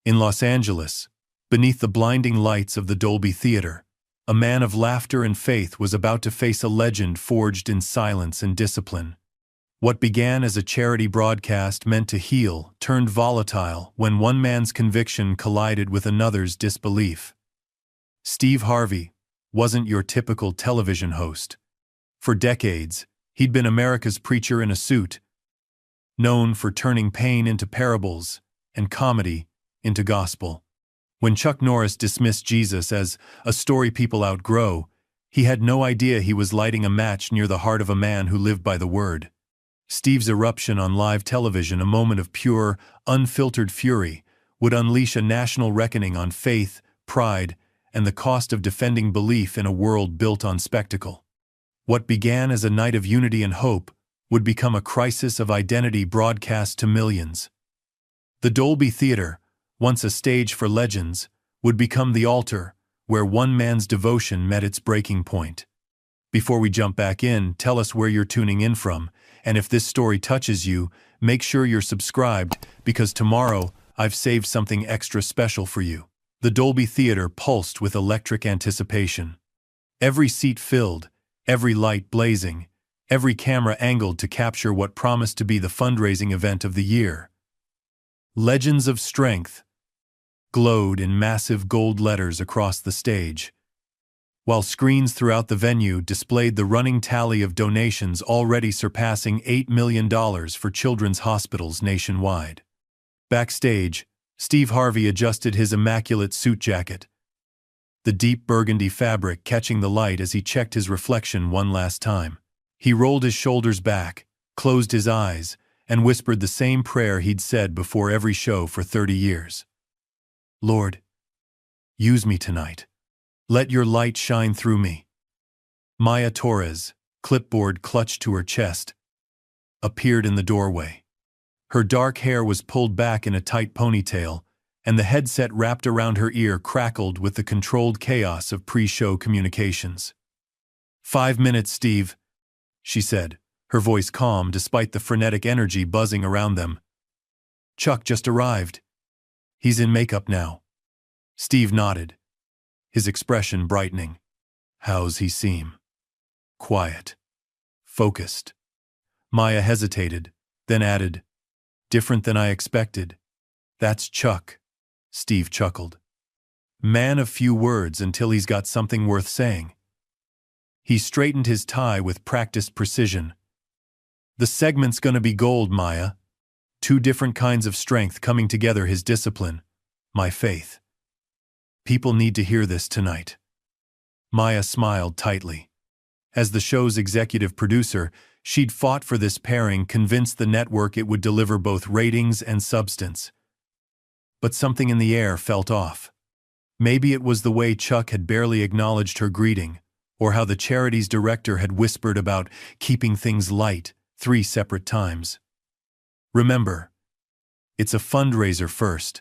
In Los Angeles, beneath the blinding lights of the Dolby Theater, a man of laughter and faith was about to face a legend forged in silence and discipline. What began as a charity broadcast meant to heal turned volatile when one man's conviction collided with another's disbelief. Steve Harvey wasn't your typical television host. For decades, he'd been America's preacher in a suit, known for turning pain into parables and comedy into gospel. When Chuck Norris dismissed Jesus as a story people outgrow, he had no idea he was lighting a match near the heart of a man who lived by the word. Steve's eruption on live television, a moment of pure, unfiltered fury, would unleash a national reckoning on faith, pride, and the cost of defending belief in a world built on spectacle. What began as a night of unity and hope would become a crisis of identity broadcast to millions. The Dolby Theater, once a stage for legends, would become the altar where one man's devotion met its breaking point. Before we jump back in, tell us where you're tuning in from, and if this story touches you, make sure you're subscribed, because tomorrow I've saved something extra special for you. The Dolby Theater pulsed with electric anticipation. Every seat filled, every light blazing, every camera angled to capture what promised to be the fundraising event of the year. Legends of Strength glowed in massive gold letters across the stage, while screens throughout the venue displayed the running tally of donations already surpassing $8 million for children's hospitals nationwide. Backstage, Steve Harvey adjusted his immaculate suit jacket, the deep burgundy fabric catching the light as he checked his reflection one last time. He rolled his shoulders back, closed his eyes, and whispered the same prayer he'd said before every show for 30 years. Lord, use me tonight. Let your light shine through me. Maya Torres, clipboard clutched to her chest, appeared in the doorway. Her dark hair was pulled back in a tight ponytail, and the headset wrapped around her ear crackled with the controlled chaos of pre-show communications. 5 minutes, Steve, she said, her voice calm despite the frenetic energy buzzing around them. Chuck just arrived. He's in makeup now. Steve nodded, his expression brightening. How's he seem? Quiet. Focused. Maya hesitated, then added, different than I expected. That's Chuck. Steve chuckled. Man of few words until he's got something worth saying. He straightened his tie with practiced precision. The segment's gonna be gold, Maya. 2 different kinds of strength coming together: his discipline, my faith. People need to hear this tonight. Maya smiled tightly. As the show's executive producer, she'd fought for this pairing, convinced the network it would deliver both ratings and substance. But something in the air felt off. Maybe it was the way Chuck had barely acknowledged her greeting, or how the charity's director had whispered about keeping things light 3 separate times. Remember, it's a fundraiser first,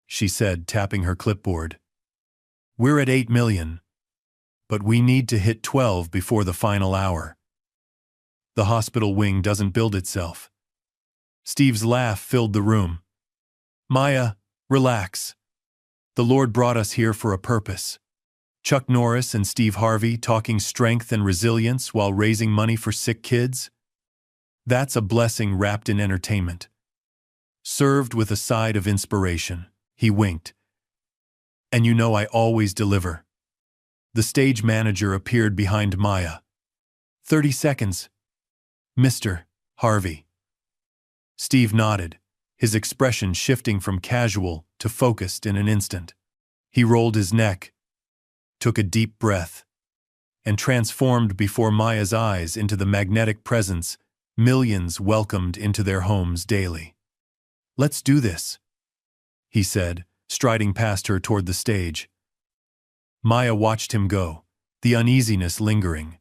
she said, tapping her clipboard. We're at 8 million, but we need to hit 12 before the final hour. The hospital wing doesn't build itself. Steve's laugh filled the room. Maya, relax. The Lord brought us here for a purpose. Chuck Norris and Steve Harvey talking strength and resilience while raising money for sick kids? That's a blessing wrapped in entertainment. Served with a side of inspiration. He winked. And you know I always deliver. The stage manager appeared behind Maya. 30 seconds. Mr. Harvey. Steve nodded, his expression shifting from casual to focused in an instant. He rolled his neck, took a deep breath, and transformed before Maya's eyes into the magnetic presence millions welcomed into their homes daily. Let's do this, he said, striding past her toward the stage. Maya watched him go, the uneasiness lingering.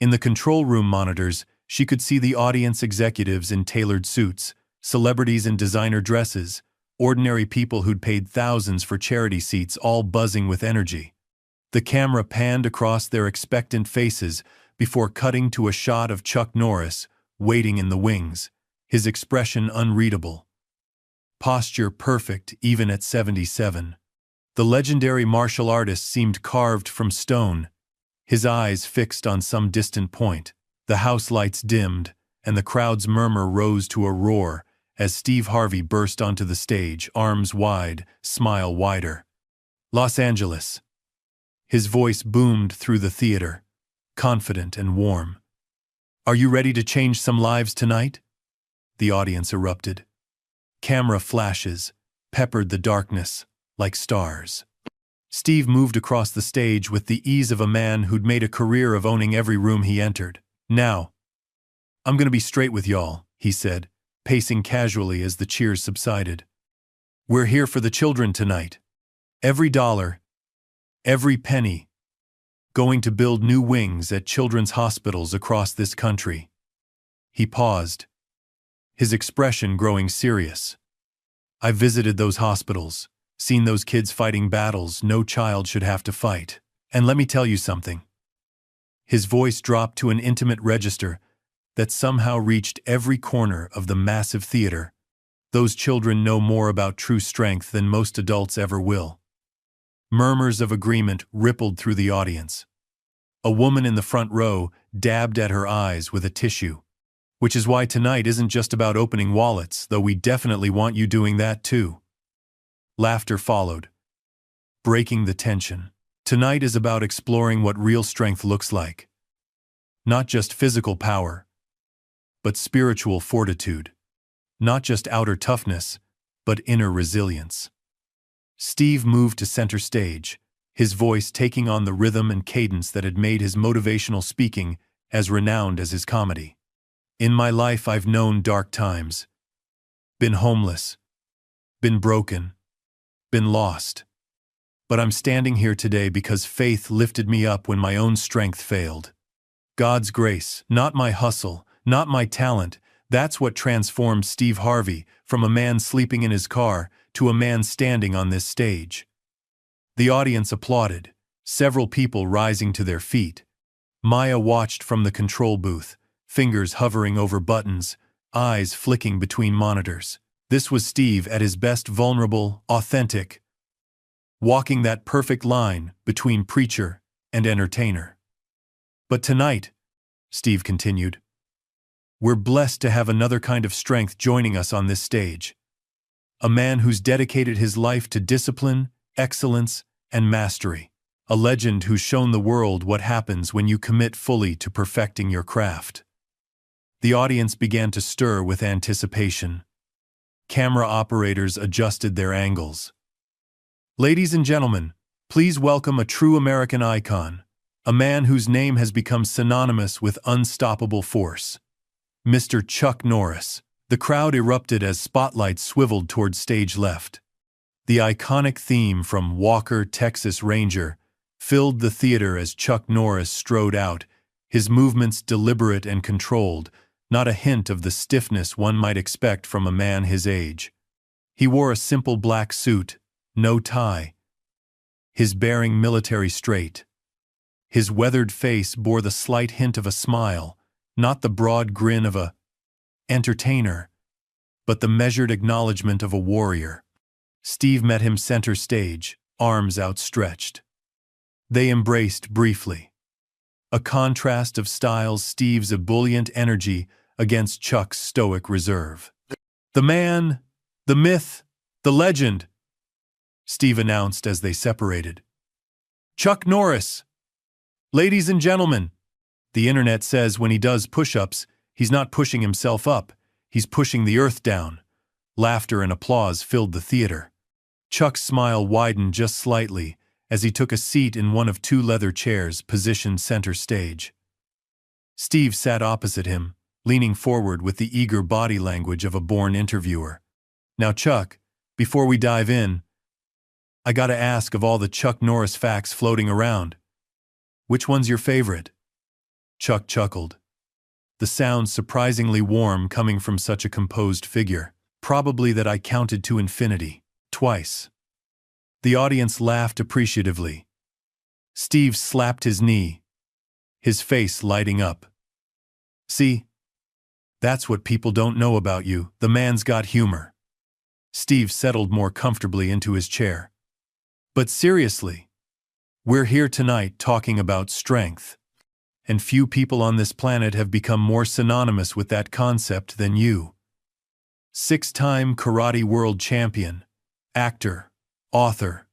In the control room monitors, she could see the audience executives in tailored suits, celebrities in designer dresses, ordinary people who'd paid thousands for charity seats, all buzzing with energy. The camera panned across their expectant faces before cutting to a shot of Chuck Norris, waiting in the wings, his expression unreadable. posture perfect even at 77. The legendary martial artist seemed carved from stone, his eyes fixed on some distant point. The house lights dimmed, and the crowd's murmur rose to a roar as Steve Harvey burst onto the stage, arms wide, smile wider. Los Angeles. His voice boomed through the theater, confident and warm. Are you ready to change some lives tonight? The audience erupted. Camera flashes peppered the darkness like stars. Steve moved across the stage with the ease of a man who'd made a career of owning every room he entered. Now, I'm gonna be straight with y'all, he said, pacing casually as the cheers subsided. We're here for the children tonight. Every dollar, every penny, going to build new wings at children's hospitals across this country. He paused, his expression growing serious. I've visited those hospitals, seen those kids fighting battles no child should have to fight. And let me tell you something. His voice dropped to an intimate register that somehow reached every corner of the massive theater. Those children know more about true strength than most adults ever will. Murmurs of agreement rippled through the audience. A woman in the front row dabbed at her eyes with a tissue. Which is why tonight isn't just about opening wallets, though we definitely want you doing that too. Laughter followed, breaking the tension. Tonight is about exploring what real strength looks like. Not just physical power, but spiritual fortitude. Not just outer toughness, but inner resilience. Steve moved to center stage, his voice taking on the rhythm and cadence that had made his motivational speaking as renowned as his comedy. In my life I've known dark times. Been homeless. Been broken. Been lost. But I'm standing here today because faith lifted me up when my own strength failed. God's grace, not my hustle, not my talent, that's what transformed Steve Harvey from a man sleeping in his car to a man standing on this stage. The audience applauded, several people rising to their feet. Maya watched from the control booth, fingers hovering over buttons, eyes flicking between monitors. This was Steve at his best, vulnerable, authentic, walking that perfect line between preacher and entertainer. But tonight, Steve continued, we're blessed to have another kind of strength joining us on this stage. A man who's dedicated his life to discipline, excellence, and mastery. A legend who's shown the world what happens when you commit fully to perfecting your craft. The audience began to stir with anticipation. Camera operators adjusted their angles. Ladies and gentlemen, please welcome a true American icon, a man whose name has become synonymous with unstoppable force. Mr. Chuck Norris. The crowd erupted as spotlights swiveled toward stage left. The iconic theme from Walker, Texas Ranger filled the theater as Chuck Norris strode out, his movements deliberate and controlled, not a hint of the stiffness one might expect from a man his age. He wore a simple black suit, no tie, his bearing military straight. His weathered face bore the slight hint of a smile, not the broad grin of a entertainer, but the measured acknowledgement of a warrior. Steve met him center stage, arms outstretched. They embraced briefly. A contrast of styles, Steve's ebullient energy against Chuck's stoic reserve. The man, the myth, the legend, Steve announced as they separated. Chuck Norris. Ladies and gentlemen, the internet says when he does push-ups, he's not pushing himself up, he's pushing the earth down. Laughter and applause filled the theater. Chuck's smile widened just slightly as he took a seat in one of two leather chairs positioned center stage. Steve sat opposite him, leaning forward with the eager body language of a born interviewer. Now Chuck, before we dive in, I gotta ask, of all the Chuck Norris facts floating around, which one's your favorite? Chuck chuckled. The sound surprisingly warm coming from such a composed figure. Probably that I counted to infinity, twice. The audience laughed appreciatively. Steve slapped his knee, his face lighting up. See? That's what people don't know about you. The man's got humor. Steve settled more comfortably into his chair. But seriously, we're here tonight talking about strength. And few people on this planet have become more synonymous with that concept than you. 6-time karate world champion, actor, author.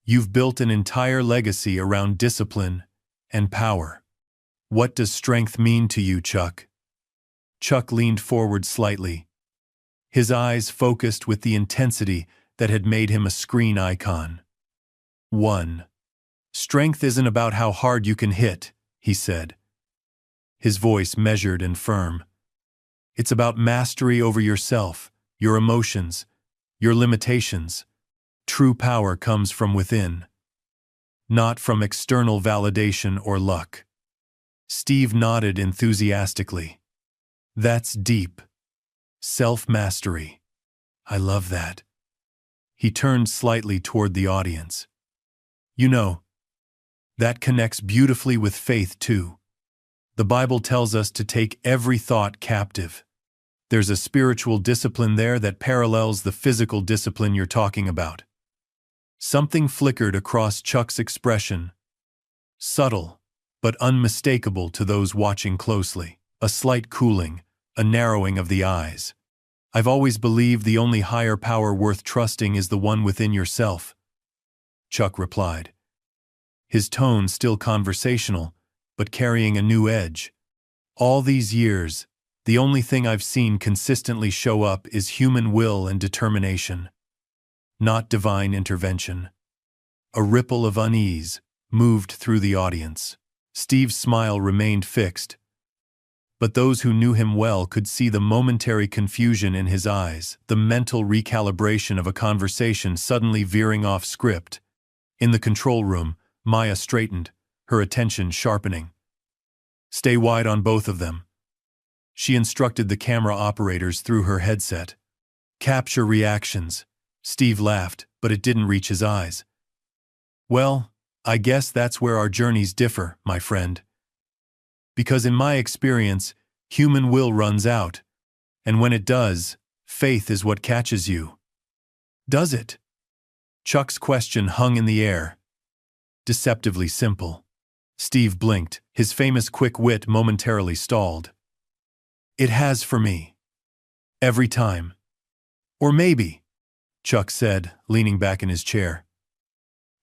You've built an entire legacy around discipline and power. What does strength mean to you, Chuck? Chuck leaned forward slightly, his eyes focused with the intensity that had made him a screen icon. 1. Strength isn't about how hard you can hit, he said, his voice measured and firm. It's about mastery over yourself, your emotions, your limitations. True power comes from within, not from external validation or luck. Steve nodded enthusiastically. That's deep. Self-mastery. I love that. He turned slightly toward the audience. You know, that connects beautifully with faith too. The Bible tells us to take every thought captive. There's a spiritual discipline there that parallels the physical discipline you're talking about. Something flickered across Chuck's expression. Subtle, but unmistakable to those watching closely. A slight cooling, a narrowing of the eyes. I've always believed the only higher power worth trusting is the one within yourself, Chuck replied, his tone still conversational, but carrying a new edge. All these years, the only thing I've seen consistently show up is human will and determination, not divine intervention. A ripple of unease moved through the audience. Steve's smile remained fixed, but those who knew him well could see the momentary confusion in his eyes, the mental recalibration of a conversation suddenly veering off script. In the control room, Maya straightened, her attention sharpening. Stay wide on both of them. She instructed the camera operators through her headset. Capture reactions. Steve laughed, but it didn't reach his eyes. Well, I guess that's where our journeys differ, my friend. Because in my experience, human will runs out, and when it does, faith is what catches you. Does it? Chuck's question hung in the air. Deceptively simple. Steve blinked, his famous quick wit momentarily stalled. It has for me. Every time. Or maybe, Chuck said, leaning back in his chair.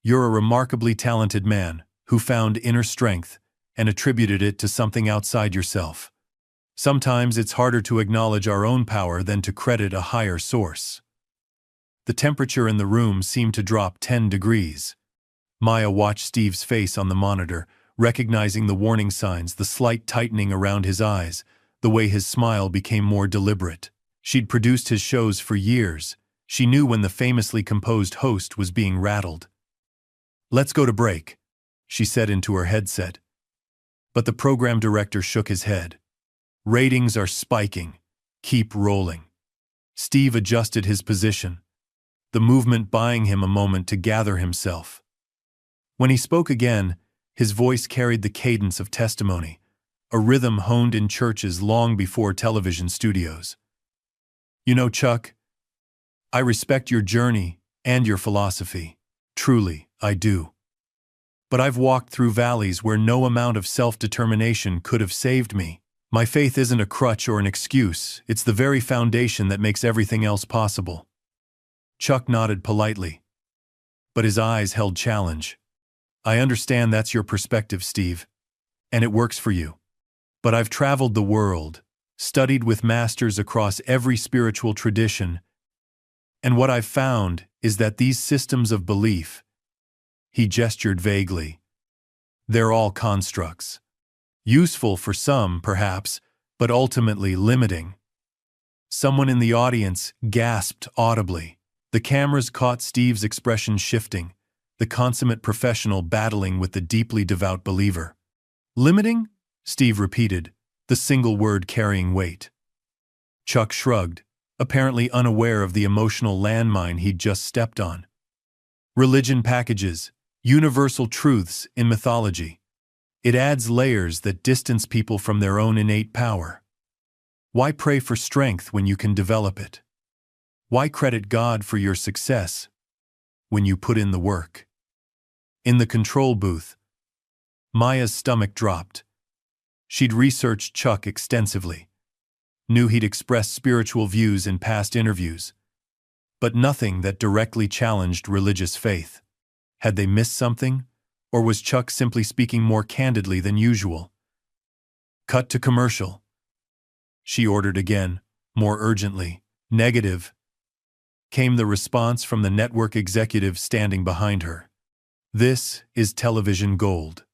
You're a remarkably talented man who found inner strength and attributed it to something outside yourself. Sometimes it's harder to acknowledge our own power than to credit a higher source. The temperature in the room seemed to drop 10 degrees. Maya watched Steve's face on the monitor, recognizing the warning signs, the slight tightening around his eyes, the way his smile became more deliberate. She'd produced his shows for years. She knew when the famously composed host was being rattled. Let's go to break, she said into her headset. But the program director shook his head. Ratings are spiking. Keep rolling. Steve adjusted his position, the movement buying him a moment to gather himself. When he spoke again, his voice carried the cadence of testimony, a rhythm honed in churches long before television studios. You know, Chuck, I respect your journey and your philosophy. Truly, I do. But I've walked through valleys where no amount of self-determination could have saved me. My faith isn't a crutch or an excuse, it's the very foundation that makes everything else possible. Chuck nodded politely, but his eyes held challenge. I understand that's your perspective, Steve, and it works for you. But I've traveled the world, studied with masters across every spiritual tradition, and what I've found is that these systems of belief, he gestured vaguely, they're all constructs. Useful for some, perhaps, but ultimately limiting. Someone in the audience gasped audibly. The cameras caught Steve's expression shifting, the consummate professional battling with the deeply devout believer. Limiting? Steve repeated, the single word carrying weight. Chuck shrugged, apparently unaware of the emotional landmine he'd just stepped on. Religion packages universal truths in mythology. It adds layers that distance people from their own innate power. Why pray for strength when you can develop it? Why credit God for your success when you put in the work? In the control booth, Maya's stomach dropped. She'd researched Chuck extensively, knew he'd expressed spiritual views in past interviews, but nothing that directly challenged religious faith. Had they missed something, or was Chuck simply speaking more candidly than usual? Cut to commercial. She ordered again, more urgently. Negative, came the response from the network executive standing behind her. This is television gold.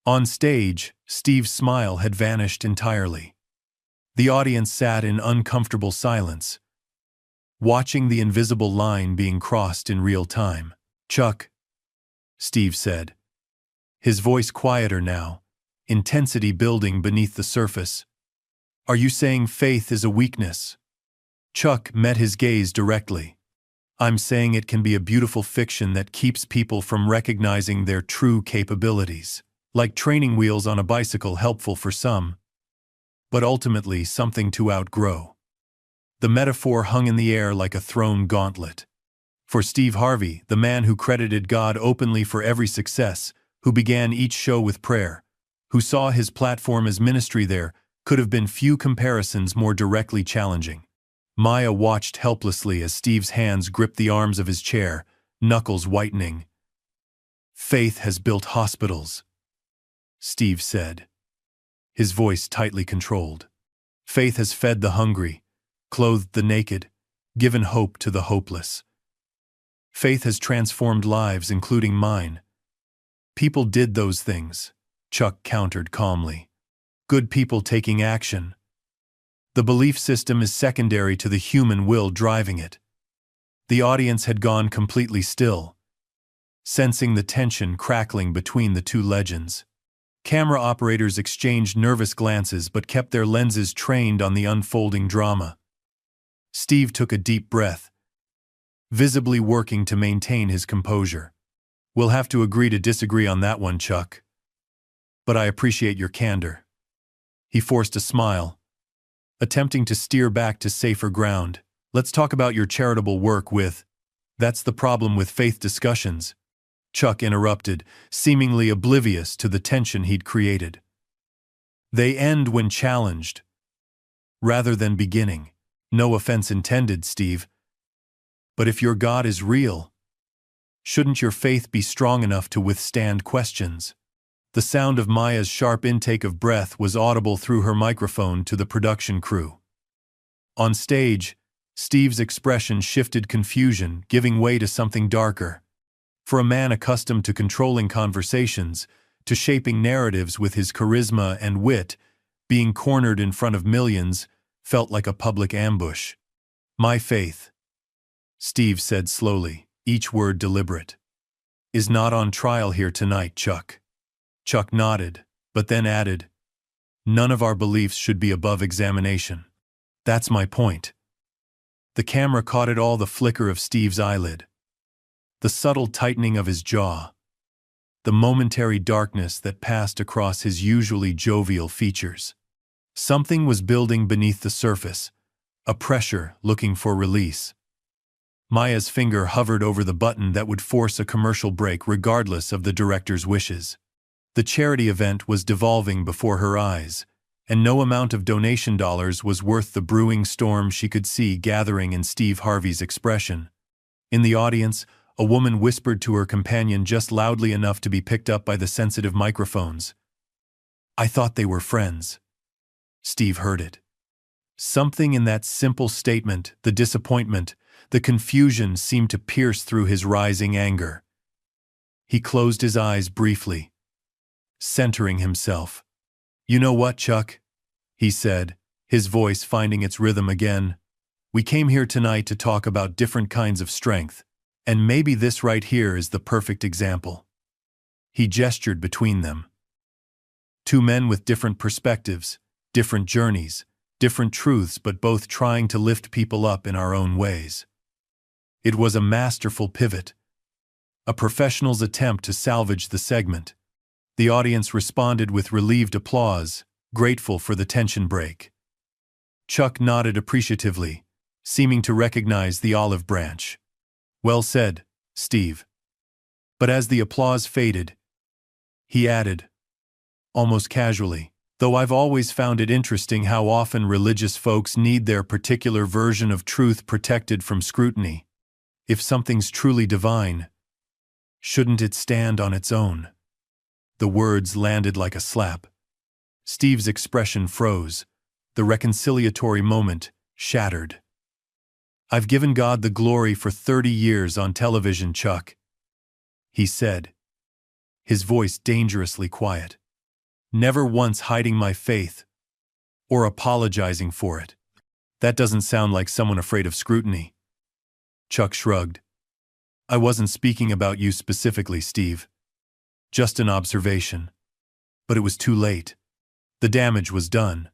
On stage, Steve's smile had vanished entirely. The audience sat in uncomfortable silence, watching the invisible line being crossed in real time. "Chuck," Steve said, his voice quieter now, intensity building beneath the surface. "Are you saying faith is a weakness?" Chuck met his gaze directly. "I'm saying it can be a beautiful fiction that keeps people from recognizing their true capabilities. Like training wheels on a bicycle, helpful for some, but ultimately something to outgrow." The metaphor hung in the air like a thrown gauntlet. For Steve Harvey, the man who credited God openly for every success, who began each show with prayer, who saw his platform as ministry, there could have been few comparisons more directly challenging. Maya watched helplessly as Steve's hands gripped the arms of his chair, knuckles whitening. "Faith has built hospitals," Steve said, his voice tightly controlled. "Faith has fed the hungry, clothed the naked, given hope to the hopeless. Faith has transformed lives, including mine." "People did those things," Chuck countered calmly. "Good people taking action. The belief system is secondary to the human will driving it." The audience had gone completely still, sensing the tension crackling between the two legends. Camera operators exchanged nervous glances but kept their lenses trained on the unfolding drama. Steve took a deep breath, visibly working to maintain his composure. "We'll have to agree to disagree on that one, Chuck. But I appreciate your candor." He forced a smile, attempting to steer back to safer ground. "Let's talk about your charitable work with—" "That's the problem with faith discussions," Chuck interrupted, seemingly oblivious to the tension he'd created. "They end when challenged, rather than beginning." "No offense intended, Steve. But if your God is real, shouldn't your faith be strong enough to withstand questions?" The sound of Maya's sharp intake of breath was audible through her microphone to the production crew. On stage, Steve's expression shifted, confusion giving way to something darker. For a man accustomed to controlling conversations, to shaping narratives with his charisma and wit, being cornered in front of millions felt like a public ambush. "My faith," Steve said slowly, each word deliberate, "is not on trial here tonight, Chuck." Chuck nodded, but then added, "None of our beliefs should be above examination." "That's my point." The camera caught it all, the flicker of Steve's eyelid, the subtle tightening of his jaw, the momentary darkness that passed across his usually jovial features. Something was building beneath the surface, a pressure looking for release. Maya's finger hovered over the button that would force a commercial break regardless of the director's wishes. The charity event was devolving before her eyes, and no amount of donation dollars was worth the brewing storm she could see gathering in Steve Harvey's expression. In the audience, a woman whispered to her companion just loudly enough to be picked up by the sensitive microphones. "I thought they were friends." Steve heard it. Something in that simple statement, the disappointment, the confusion, seemed to pierce through his rising anger. He closed his eyes briefly, centering himself. "You know what, Chuck?" he said, his voice finding its rhythm again. "We came here tonight to talk about different kinds of strength, and maybe this right here is the perfect example." He gestured between them. Two men with different perspectives, different journeys, different truths, but both trying to lift people up in our own ways. It was a masterful pivot, a professional's attempt to salvage the segment. The audience responded with relieved applause, grateful for the tension break. Chuck nodded appreciatively, seeming to recognize the olive branch. "Well said, Steve." But as the applause faded, he added, almost casually, "Though I've always found it interesting how often religious folks need their particular version of truth protected from scrutiny. If something's truly divine, shouldn't it stand on its own?" The words landed like a slap. Steve's expression froze. The reconciliatory moment shattered. "I've given God the glory for 30 years on television, Chuck," he said, his voice dangerously quiet. "Never once hiding my faith or apologizing for it." "That doesn't sound like someone afraid of scrutiny." Chuck shrugged. "I wasn't speaking about you specifically, Steve. Just an observation." But it was too late. The damage was done.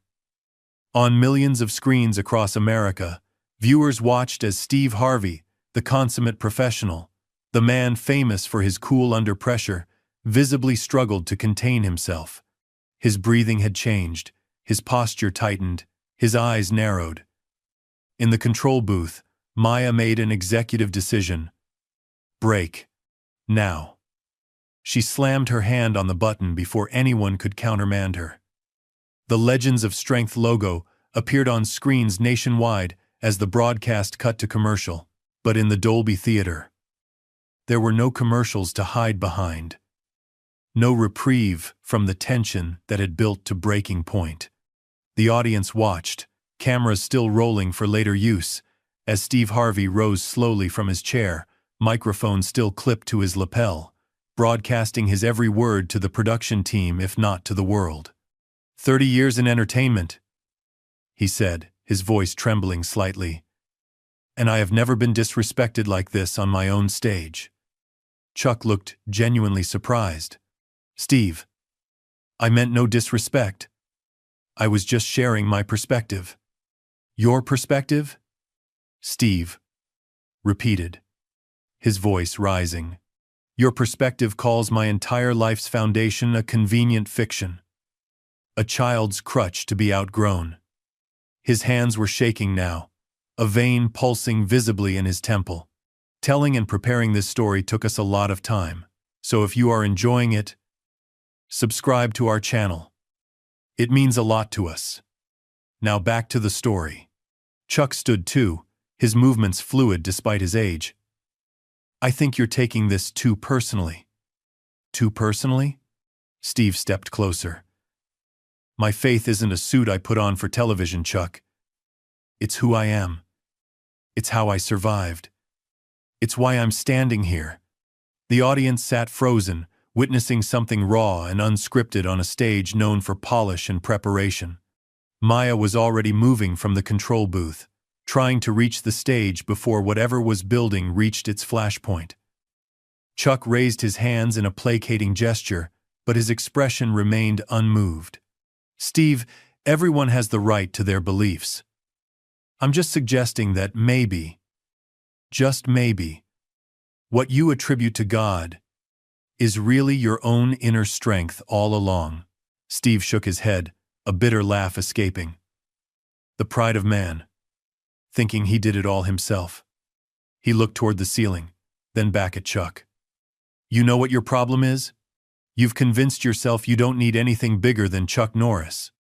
On millions of screens across America, viewers watched as Steve Harvey, the consummate professional, the man famous for his cool under pressure, visibly struggled to contain himself. His breathing had changed, his posture tightened, his eyes narrowed. In the control booth, Maya made an executive decision. Break. Now. She slammed her hand on the button before anyone could countermand her. The Legends of Strength logo appeared on screens nationwide as the broadcast cut to commercial, but in the Dolby Theater, there were no commercials to hide behind. No reprieve from the tension that had built to breaking point. The audience watched, cameras still rolling for later use, as Steve Harvey rose slowly from his chair, microphone still clipped to his lapel, broadcasting his every word to the production team if not to the world. 30 years in entertainment," he said, his voice trembling slightly. "And I have never been disrespected like this on my own stage." Chuck looked genuinely surprised. "Steve, I meant no disrespect. I was just sharing my perspective." "Your perspective?" Steve repeated, his voice rising. "Your perspective calls my entire life's foundation a convenient fiction. A child's crutch to be outgrown." His hands were shaking now, a vein pulsing visibly in his temple. "Telling and preparing this story took us a lot of time, so if you are enjoying it, subscribe to our channel. It means a lot to us. Now back to the story." Chuck stood too, his movements fluid despite his age. "I think you're taking this too personally." "Too personally?" Steve stepped closer. "My faith isn't a suit I put on for television, Chuck. It's who I am. It's how I survived. It's why I'm standing here." The audience sat frozen, witnessing something raw and unscripted on a stage known for polish and preparation. Maya was already moving from the control booth, trying to reach the stage before whatever was building reached its flashpoint. Chuck raised his hands in a placating gesture, but his expression remained unmoved. "Steve, everyone has the right to their beliefs. I'm just suggesting that maybe, just maybe, what you attribute to God is really your own inner strength all along." Steve shook his head, a bitter laugh escaping. "The pride of man, thinking he did it all himself." He looked toward the ceiling, then back at Chuck. "You know what your problem is? You've convinced yourself you don't need anything bigger than Chuck Norris.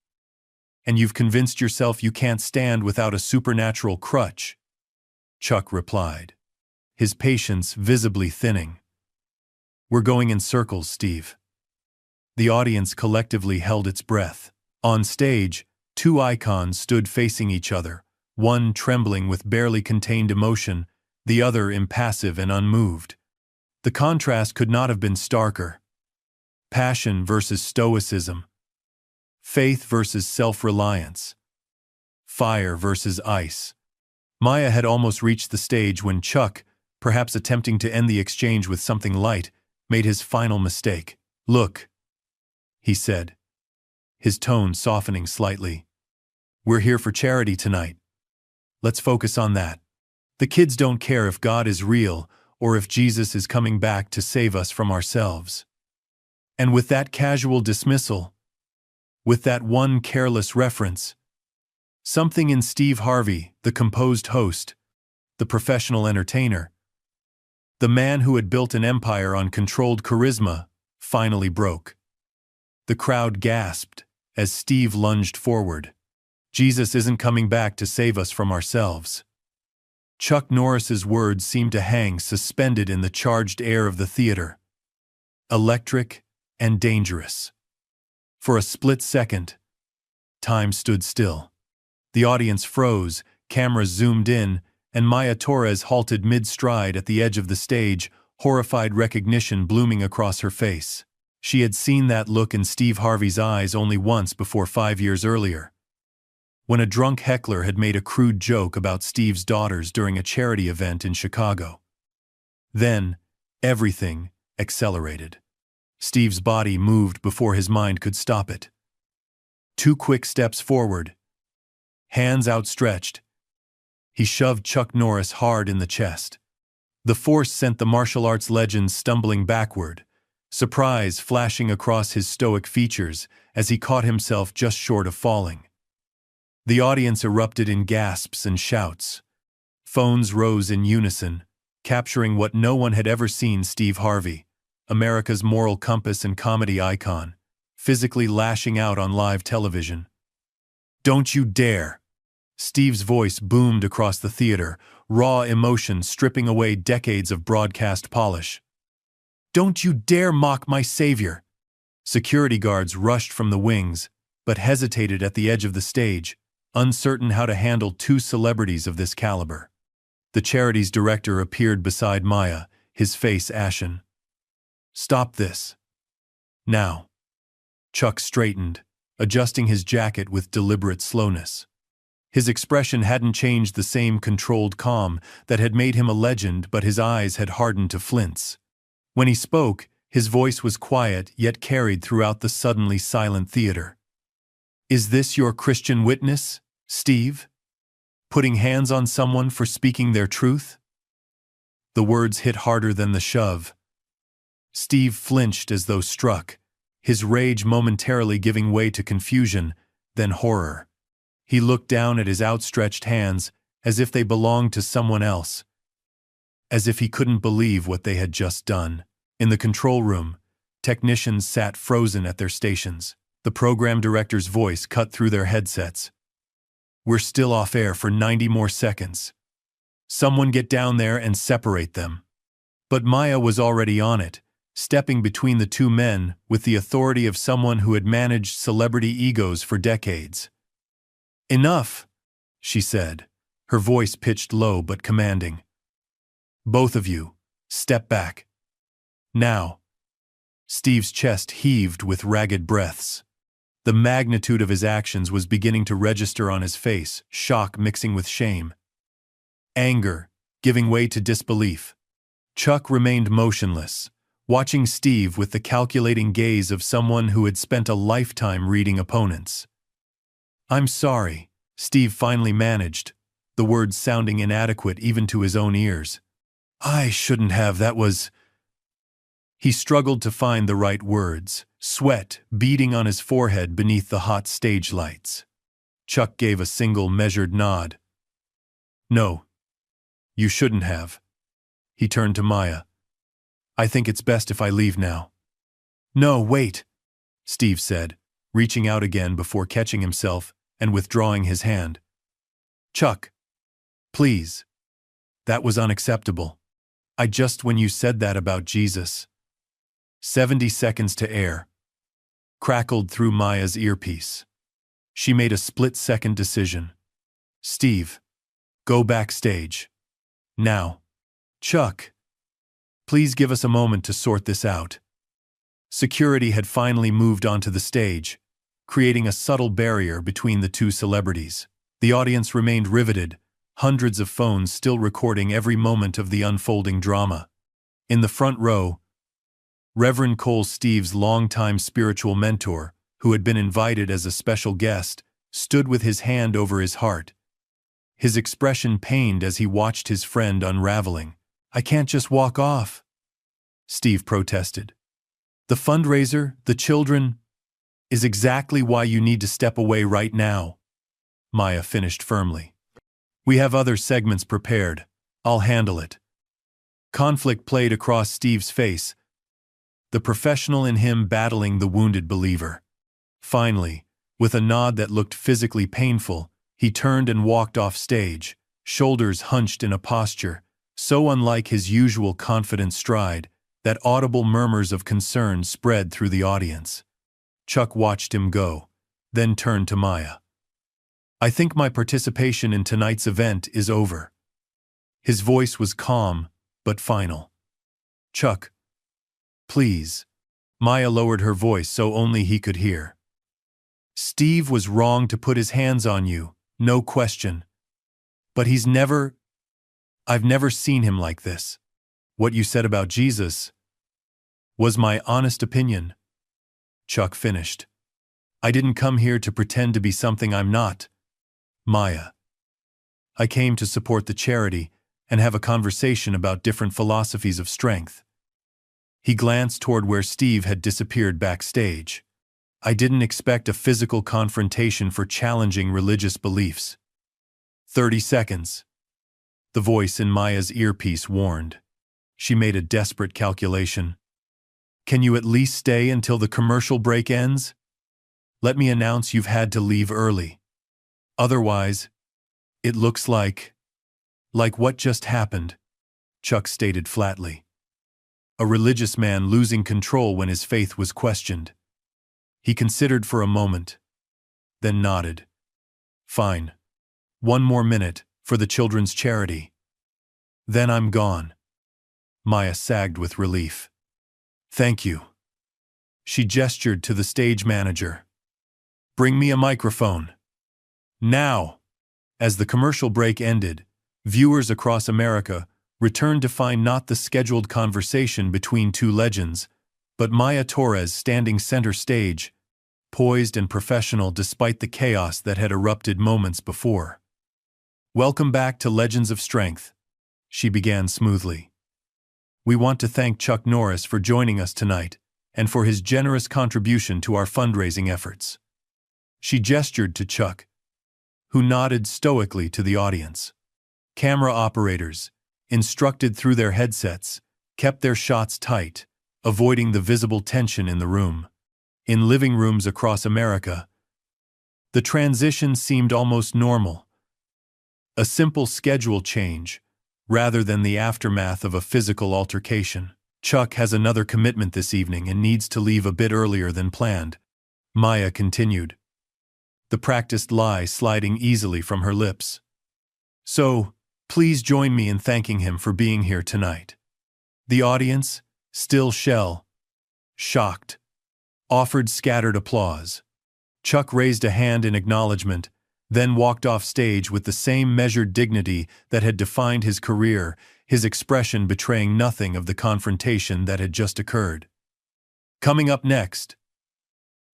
And you've convinced yourself you can't stand without a supernatural crutch." Chuck replied, his patience visibly thinning. "We're going in circles, Steve." The audience collectively held its breath. On stage, two icons stood facing each other, one trembling with barely contained emotion, the other impassive and unmoved. The contrast could not have been starker. Passion versus stoicism. Faith versus self-reliance. Fire versus ice. Maya had almost reached the stage when Chuck, perhaps attempting to end the exchange with something light, made his final mistake. "Look," he said, his tone softening slightly. "We're here for charity tonight. Let's focus on that. The kids don't care if God is real or if Jesus is coming back to save us from ourselves." And with that casual dismissal, with that one careless reference, Something in Steve Harvey, the composed host, the professional entertainer, the man who had built an empire on controlled charisma, finally broke. The crowd gasped as Steve lunged forward. Jesus isn't coming back to save us from ourselves. Chuck Norris's words seemed to hang suspended in the charged air of the theater. Electric and dangerous. For a split second, time stood still. The audience froze, cameras zoomed in, and Maya Torres halted mid-stride at the edge of the stage, horrified recognition blooming across her face. She had seen that look in Steve Harvey's eyes only once before 5 years earlier, when a drunk heckler had made a crude joke about Steve's daughters during a charity event in Chicago. Then, everything accelerated. Steve's body moved before his mind could stop it. 2 quick steps forward. Hands outstretched. He shoved Chuck Norris hard in the chest. The force sent the martial arts legend stumbling backward, surprise flashing across his stoic features as he caught himself just short of falling. The audience erupted in gasps and shouts. Phones rose in unison, capturing what no one had ever seen: Steve Harvey, America's moral compass and comedy icon, physically lashing out on live television. "Don't you dare!" Steve's voice boomed across the theater, raw emotion stripping away decades of broadcast polish. "Don't you dare mock my savior!" Security guards rushed from the wings, but hesitated at the edge of the stage, uncertain how to handle 2 celebrities of this caliber. The charity's director appeared beside Maya, his face ashen. "Stop this. Now." Chuck straightened, adjusting his jacket with deliberate slowness. His expression hadn't changed, the same controlled calm that had made him a legend, but his eyes had hardened to flints. When he spoke, his voice was quiet yet carried throughout the suddenly silent theater. "Is this your Christian witness, Steve? Putting hands on someone for speaking their truth?" The words hit harder than the shove. Steve flinched as though struck, his rage momentarily giving way to confusion, then horror. He looked down at his outstretched hands as if they belonged to someone else, as if he couldn't believe what they had just done. In the control room, technicians sat frozen at their stations. The program director's voice cut through their headsets. "We're still off air for 90 more seconds. Someone get down there and separate them." But Maya was already on it, stepping between the 2 men with the authority of someone who had managed celebrity egos for decades. "Enough," she said, her voice pitched low but commanding. "Both of you, step back. Now." Steve's chest heaved with ragged breaths. The magnitude of his actions was beginning to register on his face, shock mixing with shame. Anger, giving way to disbelief. Chuck remained motionless, watching Steve with the calculating gaze of someone who had spent a lifetime reading opponents. "I'm sorry," Steve finally managed, the words sounding inadequate even to his own ears. "I shouldn't have, that was—" He struggled to find the right words, sweat beading on his forehead beneath the hot stage lights. Chuck gave a single measured nod. "No, you shouldn't have." He turned to Maya. "I think it's best if I leave now." "No, wait," Steve said, reaching out again before catching himself and withdrawing his hand. "Chuck, please. That was unacceptable. When you said that about Jesus." 70 seconds to air crackled through Maya's earpiece. She made a split-second decision. "Steve, go backstage. Now." "Chuck, please give us a moment to sort this out." Security had finally moved onto the stage, creating a subtle barrier between the 2 celebrities. The audience remained riveted, hundreds of phones still recording every moment of the unfolding drama. In the front row, Reverend Cole, Steve's longtime spiritual mentor, who had been invited as a special guest, stood with his hand over his heart, his expression pained as he watched his friend unraveling. "I can't just walk off," Steve protested. "The fundraiser, the children, is exactly why you need to step away right now." Maya finished firmly. We have other segments prepared. I'll handle it. Conflict played across Steve's face, the professional in him battling the wounded believer. Finally, with a nod that looked physically painful, he turned and walked off stage, shoulders hunched in a posture so unlike his usual confident stride that audible murmurs of concern spread through the audience. Chuck watched him go, then turned to Maya. I think my participation in tonight's event is over. His voice was calm, but final. Chuck, please. Maya lowered her voice so only he could hear. Steve was wrong to put his hands on you, no question. But I've never seen him like this. What you said about Jesus was my honest opinion. Chuck finished. I didn't come here to pretend to be something I'm not. Maya. I came to support the charity and have a conversation about different philosophies of strength. He glanced toward where Steve had disappeared backstage. I didn't expect a physical confrontation for challenging religious beliefs. 30 seconds. The voice in Maya's earpiece warned. She made a desperate calculation. Can you at least stay until the commercial break ends? Let me announce you've had to leave early. Otherwise, it looks like what just happened, Chuck stated flatly. A religious man losing control when his faith was questioned. He considered for a moment, then nodded. Fine. 1 more minute, for the children's charity. Then I'm gone. Maya sagged with relief. Thank you. She gestured to the stage manager. Bring me a microphone. Now! As the commercial break ended, viewers across America returned to find not the scheduled conversation between two legends, but Maya Torres standing center stage, poised and professional despite the chaos that had erupted moments before. Welcome back to Legends of Strength, she began smoothly. We want to thank Chuck Norris for joining us tonight and for his generous contribution to our fundraising efforts. She gestured to Chuck, who nodded stoically to the audience. Camera operators, instructed through their headsets, kept their shots tight, avoiding the visible tension in the room. In living rooms across America, the transition seemed almost normal. A simple schedule change, rather than the aftermath of a physical altercation. Chuck has another commitment this evening and needs to leave a bit earlier than planned, Maya continued, the practiced lie sliding easily from her lips. So, please join me in thanking him for being here tonight. The audience, still shocked, offered scattered applause. Chuck raised a hand in acknowledgement, then walked off stage with the same measured dignity that had defined his career, his expression betraying nothing of the confrontation that had just occurred. Coming up next,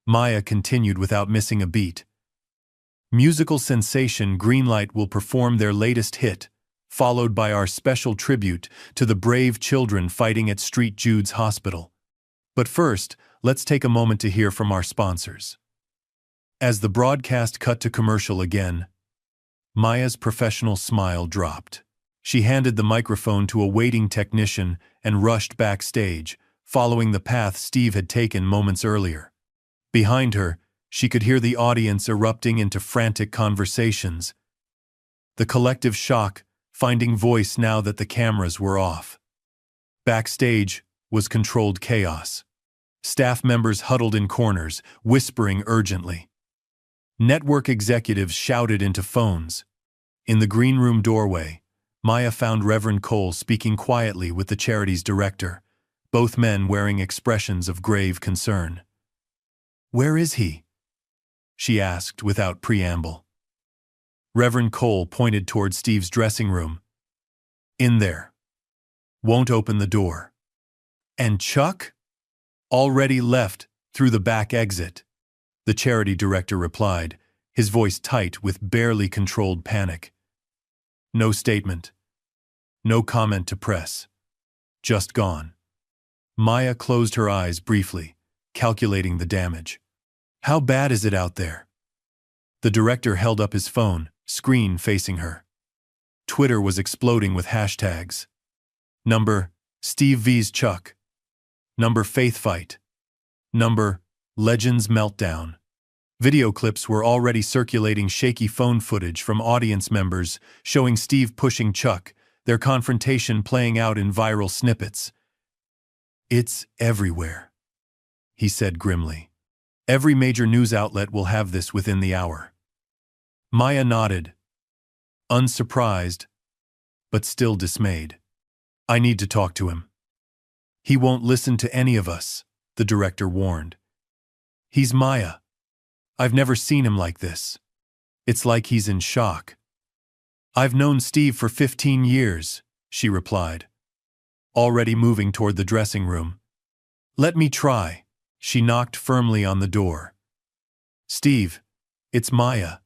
Maya continued without missing a beat. Musical sensation Greenlight will perform their latest hit, followed by our special tribute to the brave children fighting at St. Jude's Hospital. But first, let's take a moment to hear from our sponsors. As the broadcast cut to commercial again, Maya's professional smile dropped. She handed the microphone to a waiting technician and rushed backstage, following the path Steve had taken moments earlier. Behind her, she could hear the audience erupting into frantic conversations, the collective shock finding voice now that the cameras were off. Backstage was controlled chaos. Staff members huddled in corners, whispering urgently. Network executives shouted into phones. In the green room doorway, Maya found Reverend Cole speaking quietly with the charity's director, both men wearing expressions of grave concern. Where is he? She asked without preamble. Reverend Cole pointed toward Steve's dressing room. In there. Won't open the door. And Chuck? Already left through the back exit, the charity director replied, his voice tight with barely controlled panic. No statement. No comment to press. Just gone. Maya closed her eyes briefly, calculating the damage. How bad is it out there? The director held up his phone, screen facing her. Twitter was exploding with hashtags. Number, Steve vs. Chuck. Number, Faith Fight. Number, Legends Meltdown. Video clips were already circulating shaky phone footage from audience members showing Steve pushing Chuck, their confrontation playing out in viral snippets. "It's everywhere," he said grimly. "Every major news outlet will have this within the hour." Maya nodded, unsurprised, but still dismayed. "I need to talk to him." "He won't listen to any of us," the director warned. "He's Maya. I've never seen him like this. It's like he's in shock." "I've known Steve for 15 years, she replied, already moving toward the dressing room. "Let me try." She knocked firmly on the door. "Steve, it's Maya.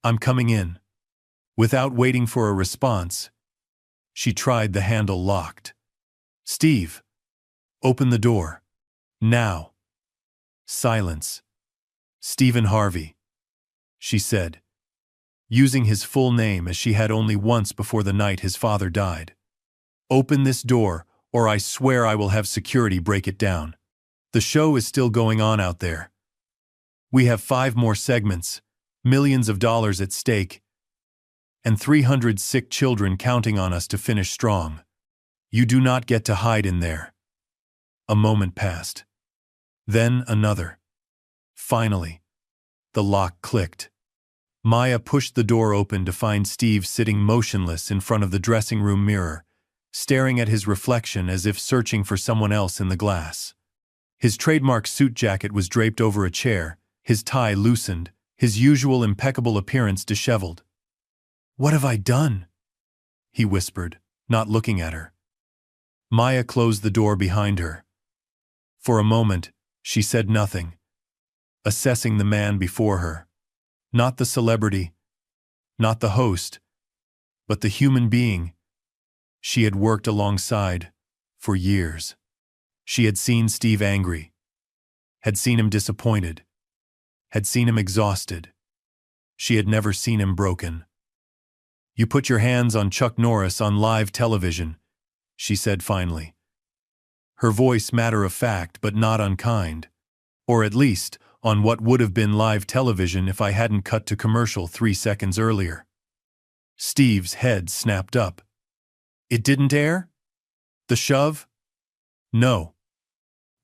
I'm coming in." Without waiting for a response, she tried the handle locked. "Steve, open the door. Now." Silence. "Stephen Harvey," she said, using his full name as she had only once before the night his father died. "Open this door, or I swear I will have security break it down. The show is still going on out there. We have 5 more segments, millions of dollars at stake, and 300 sick children counting on us to finish strong. You do not get to hide in there." A moment passed. Then another. Finally, the lock clicked. Maya pushed the door open to find Steve sitting motionless in front of the dressing room mirror, staring at his reflection as if searching for someone else in the glass. His trademark suit jacket was draped over a chair, his tie loosened, his usual impeccable appearance disheveled. "What have I done?" he whispered, not looking at her. Maya closed the door behind her. For a moment, she said nothing, assessing the man before her. Not the celebrity, not the host, but the human being she had worked alongside for years. She had seen Steve angry, had seen him disappointed, had seen him exhausted. She had never seen him broken. "You put your hands on Chuck Norris on live television," she said finally. Her voice matter-of-fact but not unkind, or at least on what would have been live television if I hadn't cut to commercial 3 seconds earlier. Steve's head snapped up. "It didn't air? The shove?" "No.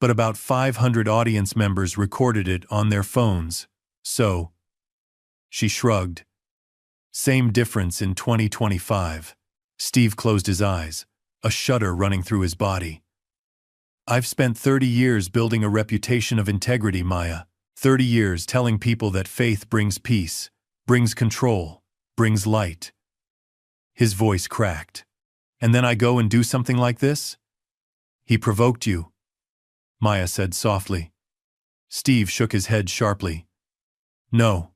But about 500 audience members recorded it on their phones, so..." She shrugged. "Same difference in 2025. Steve closed his eyes, a shudder running through his body. "I've spent 30 years building a reputation of integrity, Maya. 30 years telling people that faith brings peace, brings control, brings light." His voice cracked. "And then I go and do something like this?" "He provoked you," Maya said softly. Steve shook his head sharply. "No.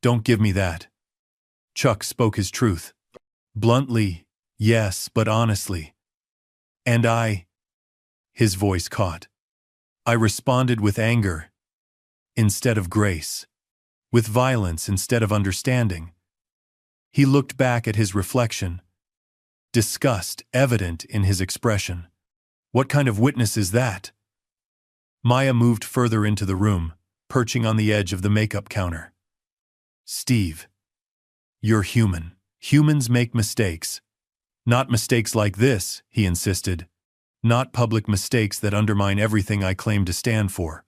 Don't give me that." Chuck spoke his truth. Bluntly, yes, but honestly. "And his voice caught. "I responded with anger instead of grace, with violence instead of understanding." He looked back at his reflection, disgust evident in his expression. "What kind of witness is that?" Maya moved further into the room, perching on the edge of the makeup counter. "Steve, you're human. Humans make mistakes. Not mistakes like this," he insisted. "Not public mistakes that undermine everything I claim to stand for."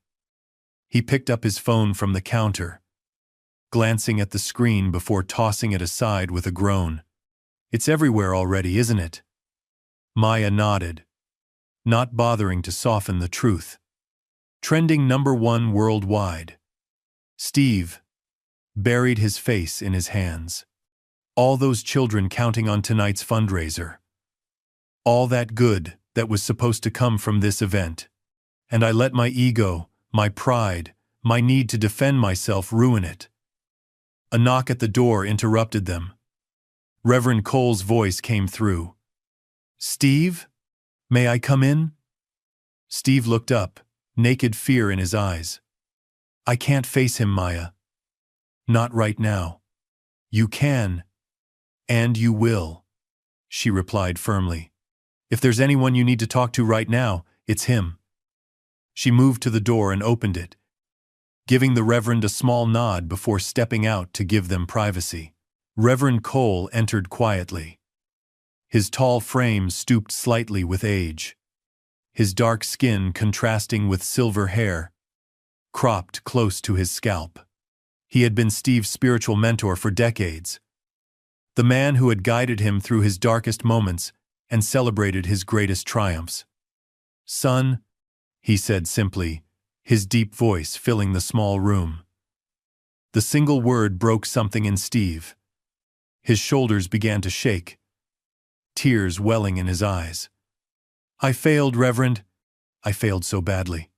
He picked up his phone from the counter, glancing at the screen before tossing it aside with a groan. "It's everywhere already, isn't it?" Maya nodded, not bothering to soften the truth. "Trending #1 worldwide." Steve buried his face in his hands. All those children counting on tonight's fundraiser. All that good that was supposed to come from this event. And I let my ego, my pride, my need to defend myself ruin it. A knock at the door interrupted them. Reverend Cole's voice came through. "Steve? May I come in?" Steve looked up, naked fear in his eyes. "I can't face him, Maya." Not right now. You can, and you will, she replied firmly. If there's anyone you need to talk to right now, it's him. She moved to the door and opened it, giving the Reverend a small nod before stepping out to give them privacy. Reverend Cole entered quietly. His tall frame stooped slightly with age, his dark skin contrasting with silver hair, cropped close to his scalp. He had been Steve's spiritual mentor for decades, the man who had guided him through his darkest moments and celebrated his greatest triumphs. "Son," he said simply, his deep voice filling the small room. The single word broke something in Steve. His shoulders began to shake, tears welling in his eyes. "I failed, Reverend. I failed so badly."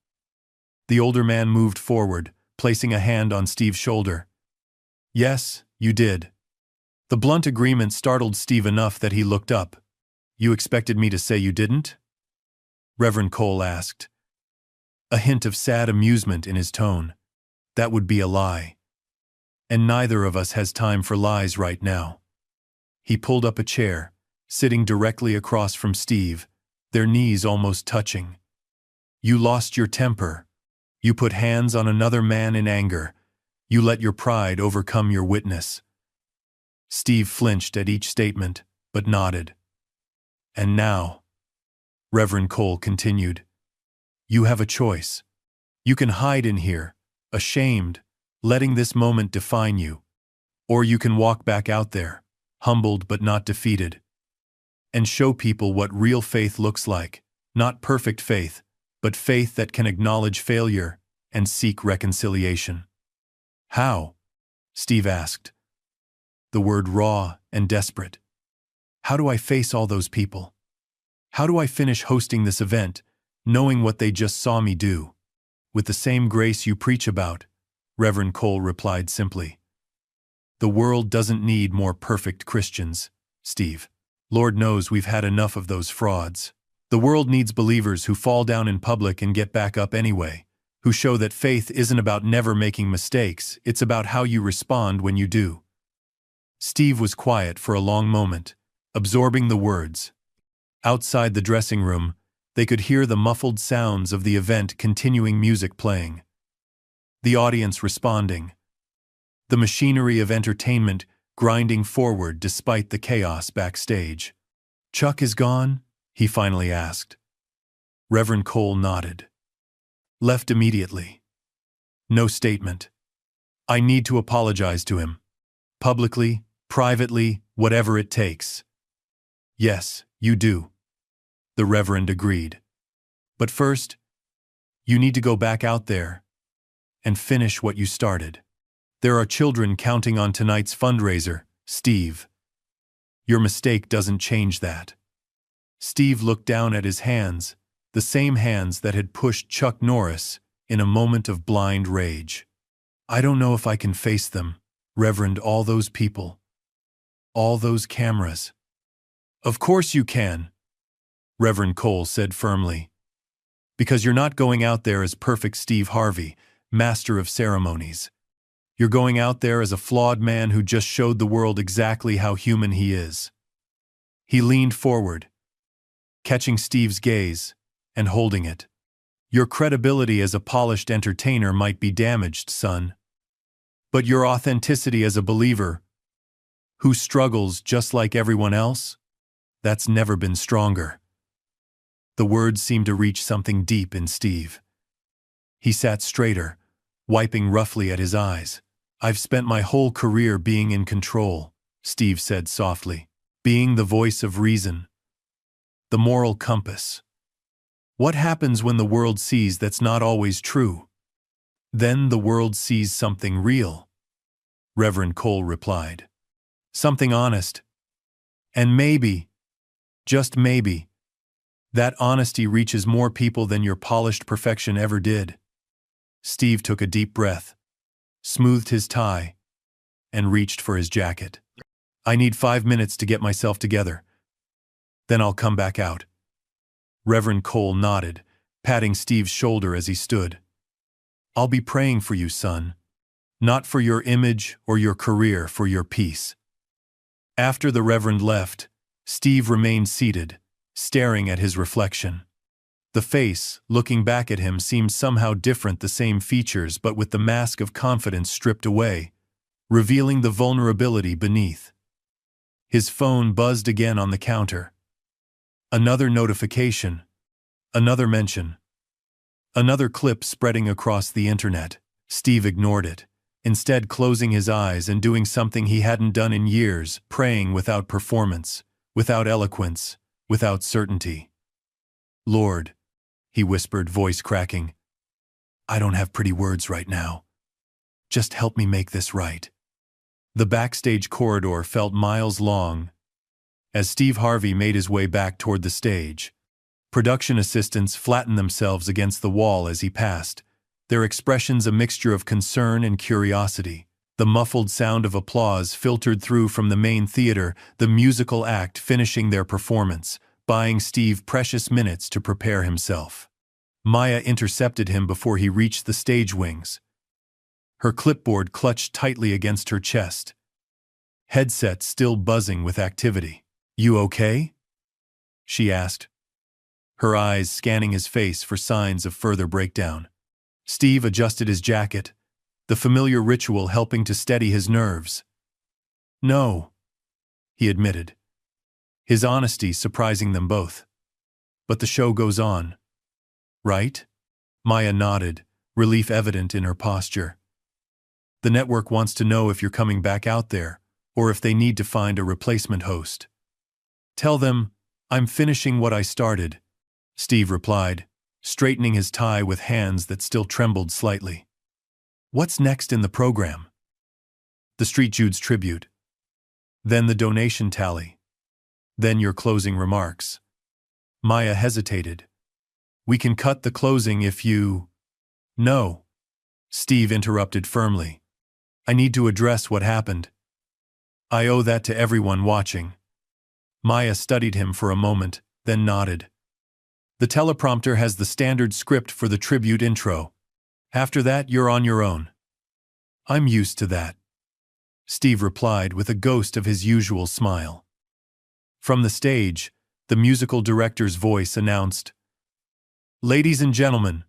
The older man moved forward, placing a hand on Steve's shoulder. "Yes, you did." The blunt agreement startled Steve enough that he looked up. "You expected me to say you didn't?" Reverend Cole asked, a hint of sad amusement in his tone. "That would be a lie. And neither of us has time for lies right now." He pulled up a chair, sitting directly across from Steve, their knees almost touching. "You lost your temper. You put hands on another man in anger. You let your pride overcome your witness." Steve flinched at each statement, but nodded. "And now," Reverend Cole continued, "you have a choice. You can hide in here, ashamed, letting this moment define you. Or you can walk back out there, humbled but not defeated, and show people what real faith looks like. Not perfect faith, but faith that can acknowledge failure and seek reconciliation." "How?" Steve asked, the word raw and desperate. "How do I face all those people? How do I finish hosting this event, knowing what they just saw me do?" "With the same grace you preach about," Reverend Cole replied simply. "The world doesn't need more perfect Christians, Steve. Lord knows we've had enough of those frauds. The world needs believers who fall down in public and get back up anyway, who show that faith isn't about never making mistakes, it's about how you respond when you do." Steve was quiet for a long moment, absorbing the words. Outside the dressing room, they could hear the muffled sounds of the event continuing, music playing, the audience responding, the machinery of entertainment grinding forward despite the chaos backstage. "Chuck is gone?" he finally asked. Reverend Cole nodded. "Left immediately. No statement. I need to apologize to him. Publicly, privately, whatever it takes." "Yes, you do," the Reverend agreed. "But first, you need to go back out there and finish what you started. There are children counting on tonight's fundraiser, Steve. Your mistake doesn't change that." Steve looked down at his hands, the same hands that had pushed Chuck Norris in a moment of blind rage. "I don't know if I can face them, Reverend, all those people. All those cameras." "Of course you can," Reverend Cole said firmly. "Because you're not going out there as perfect Steve Harvey, master of ceremonies. You're going out there as a flawed man who just showed the world exactly how human he is." He leaned forward, catching Steve's gaze and holding it. "Your credibility as a polished entertainer might be damaged, son. But your authenticity as a believer who struggles just like everyone else, that's never been stronger." The words seemed to reach something deep in Steve. He sat straighter, wiping roughly at his eyes. "I've spent my whole career being in control," Steve said softly, "being the voice of reason, the moral compass. What happens when the world sees that's not always true?" "Then the world sees something real," Reverend Cole replied. "Something honest. And maybe, just maybe, that honesty reaches more people than your polished perfection ever did." Steve took a deep breath, smoothed his tie, and reached for his jacket. "I need 5 minutes to get myself together. Then I'll come back out." Reverend Cole nodded, patting Steve's shoulder as he stood. "I'll be praying for you, son. Not for your image or your career, for your peace. After the Reverend left, Steve remained seated, staring at his reflection. The face, looking back at him, seemed somehow different, the same features but with the mask of confidence stripped away, revealing the vulnerability beneath. His phone buzzed again on the counter. Another notification. Another mention. Another clip spreading across the internet. Steve ignored it, instead closing his eyes and doing something he hadn't done in years, praying without performance, without eloquence, without certainty. "Lord," he whispered, voice cracking, "I don't have pretty words right now. Just help me make this right." The backstage corridor felt miles long as Steve Harvey made his way back toward the stage. Production assistants flattened themselves against the wall as he passed, their expressions a mixture of concern and curiosity. The muffled sound of applause filtered through from the main theater, the musical act finishing their performance, buying Steve precious minutes to prepare himself. Maya intercepted him before he reached the stage wings. Her clipboard clutched tightly against her chest, headset still buzzing with activity. "You okay?" she asked, her eyes scanning his face for signs of further breakdown. Steve adjusted his jacket, the familiar ritual helping to steady his nerves. "No," he admitted, his honesty surprising them both. "But the show goes on, right?" Maya nodded, relief evident in her posture. "The network wants to know if you're coming back out there, or if they need to find a replacement host." "Tell them I'm finishing what I started," Steve replied, straightening his tie with hands that still trembled slightly. "What's next in the program?" "The Street Jude's tribute. Then the donation tally. Then your closing remarks." Maya hesitated. "We can cut the closing if you—" "No," Steve interrupted firmly. "I need to address what happened. I owe that to everyone watching." Maya studied him for a moment, then nodded. "The teleprompter has the standard script for the tribute intro. After that, you're on your own." "I'm used to that," Steve replied with a ghost of his usual smile. From the stage, the musical director's voice announced, "Ladies and gentlemen,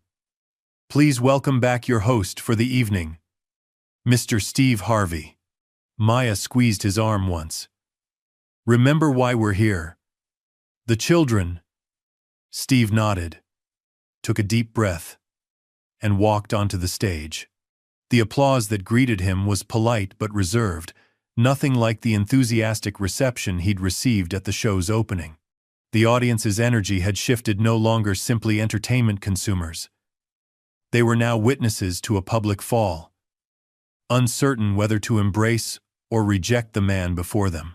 please welcome back your host for the evening, Mr. Steve Harvey." Maya squeezed his arm once. "Remember why we're here? The children." Steve nodded, took a deep breath, and walked onto the stage. The applause that greeted him was polite but reserved, nothing like the enthusiastic reception he'd received at the show's opening. The audience's energy had shifted, no longer simply entertainment consumers. They were now witnesses to a public fall, uncertain whether to embrace or reject the man before them.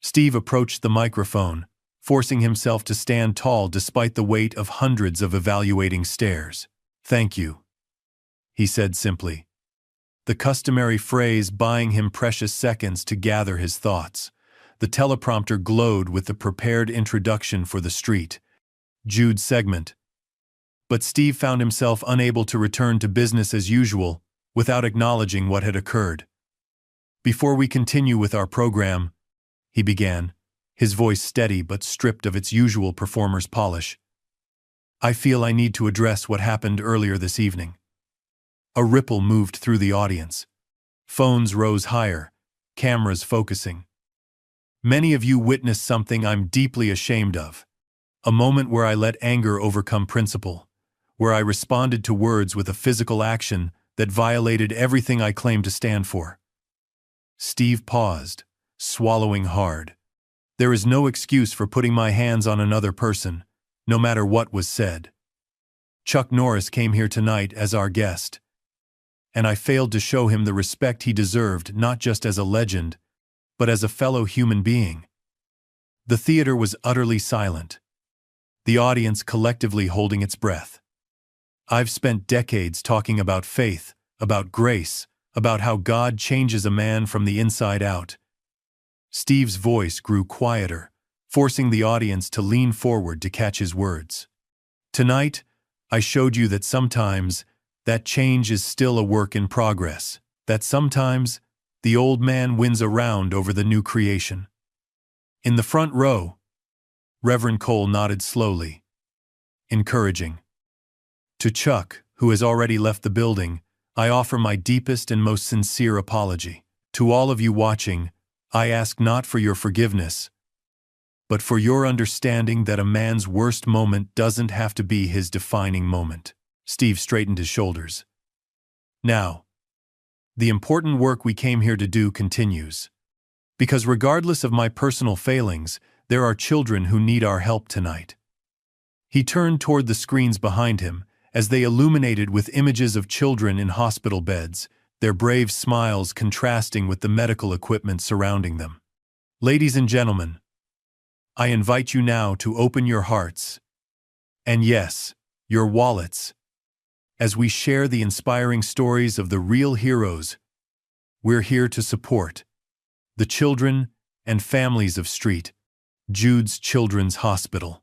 Steve approached the microphone, forcing himself to stand tall despite the weight of hundreds of evaluating stares. "Thank you," he said simply, the customary phrase buying him precious seconds to gather his thoughts. The teleprompter glowed with the prepared introduction for the Street Jude segment. But Steve found himself unable to return to business as usual without acknowledging what had occurred. "Before we continue with our program," he began, his voice steady but stripped of its usual performer's polish, "I feel I need to address what happened earlier this evening." A ripple moved through the audience. Phones rose higher, cameras focusing. "Many of you witnessed something I'm deeply ashamed of. A moment where I let anger overcome principle, where I responded to words with a physical action that violated everything I claim to stand for." Steve paused, swallowing hard. "There is no excuse for putting my hands on another person, no matter what was said. Chuck Norris came here tonight as our guest, and I failed to show him the respect he deserved, not just as a legend, but as a fellow human being." The theater was utterly silent, the audience collectively holding its breath. "I've spent decades talking about faith, about grace, about how God changes a man from the inside out." Steve's voice grew quieter, forcing the audience to lean forward to catch his words. "Tonight, I showed you that sometimes that change is still a work in progress. that sometimes the old man wins a round over the new creation. In the front row, Reverend Cole nodded slowly, encouraging. To Chuck, who has already left the building, I offer my deepest and most sincere apology. To all of you watching, I ask not for your forgiveness, but for your understanding that a man's worst moment doesn't have to be his defining moment. Steve straightened his shoulders. Now, the important work we came here to do continues. Because regardless of my personal failings, there are children who need our help tonight. He turned toward the screens behind him, as they illuminated with images of children in hospital beds, their brave smiles contrasting with the medical equipment surrounding them. Ladies and gentlemen, I invite you now to open your hearts, and yes, your wallets, as we share the inspiring stories of the real heroes we're here to support, the children and families of St. Jude's Children's Hospital.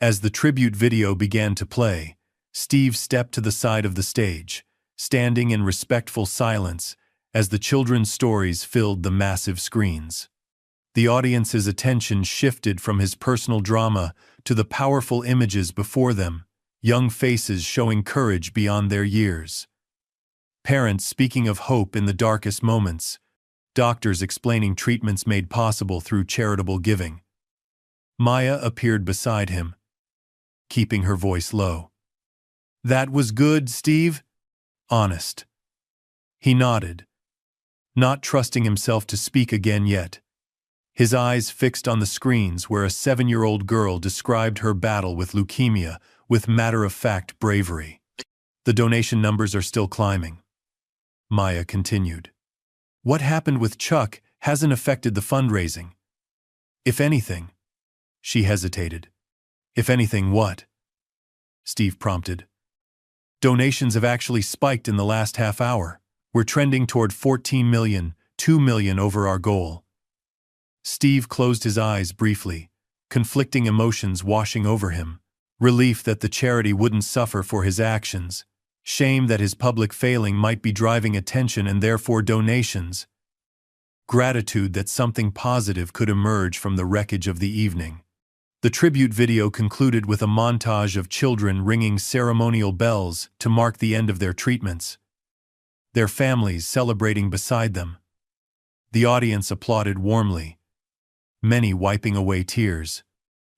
As the tribute video began to play, Steve stepped to the side of the stage, standing in respectful silence as the children's stories filled the massive screens. The audience's attention shifted from his personal drama to the powerful images before them, young faces showing courage beyond their years. Parents speaking of hope in the darkest moments, doctors explaining treatments made possible through charitable giving. Maya appeared beside him, keeping her voice low. That was good, Steve? Honest. He nodded, not trusting himself to speak again yet, his eyes fixed on the screens where a 7-year-old girl described her battle with leukemia with matter-of-fact bravery. The donation numbers are still climbing. Maya continued. What happened with Chuck hasn't affected the fundraising. If anything, she hesitated. If anything, what? Steve prompted. Donations have actually spiked in the last half hour. We're trending toward 14 million, 2 million over our goal. Steve closed his eyes briefly, conflicting emotions washing over him. Relief that the charity wouldn't suffer for his actions. Shame that his public failing might be driving attention and therefore donations. Gratitude that something positive could emerge from the wreckage of the evening. The tribute video concluded with a montage of children ringing ceremonial bells to mark the end of their treatments, their families celebrating beside them. The audience applauded warmly, many wiping away tears.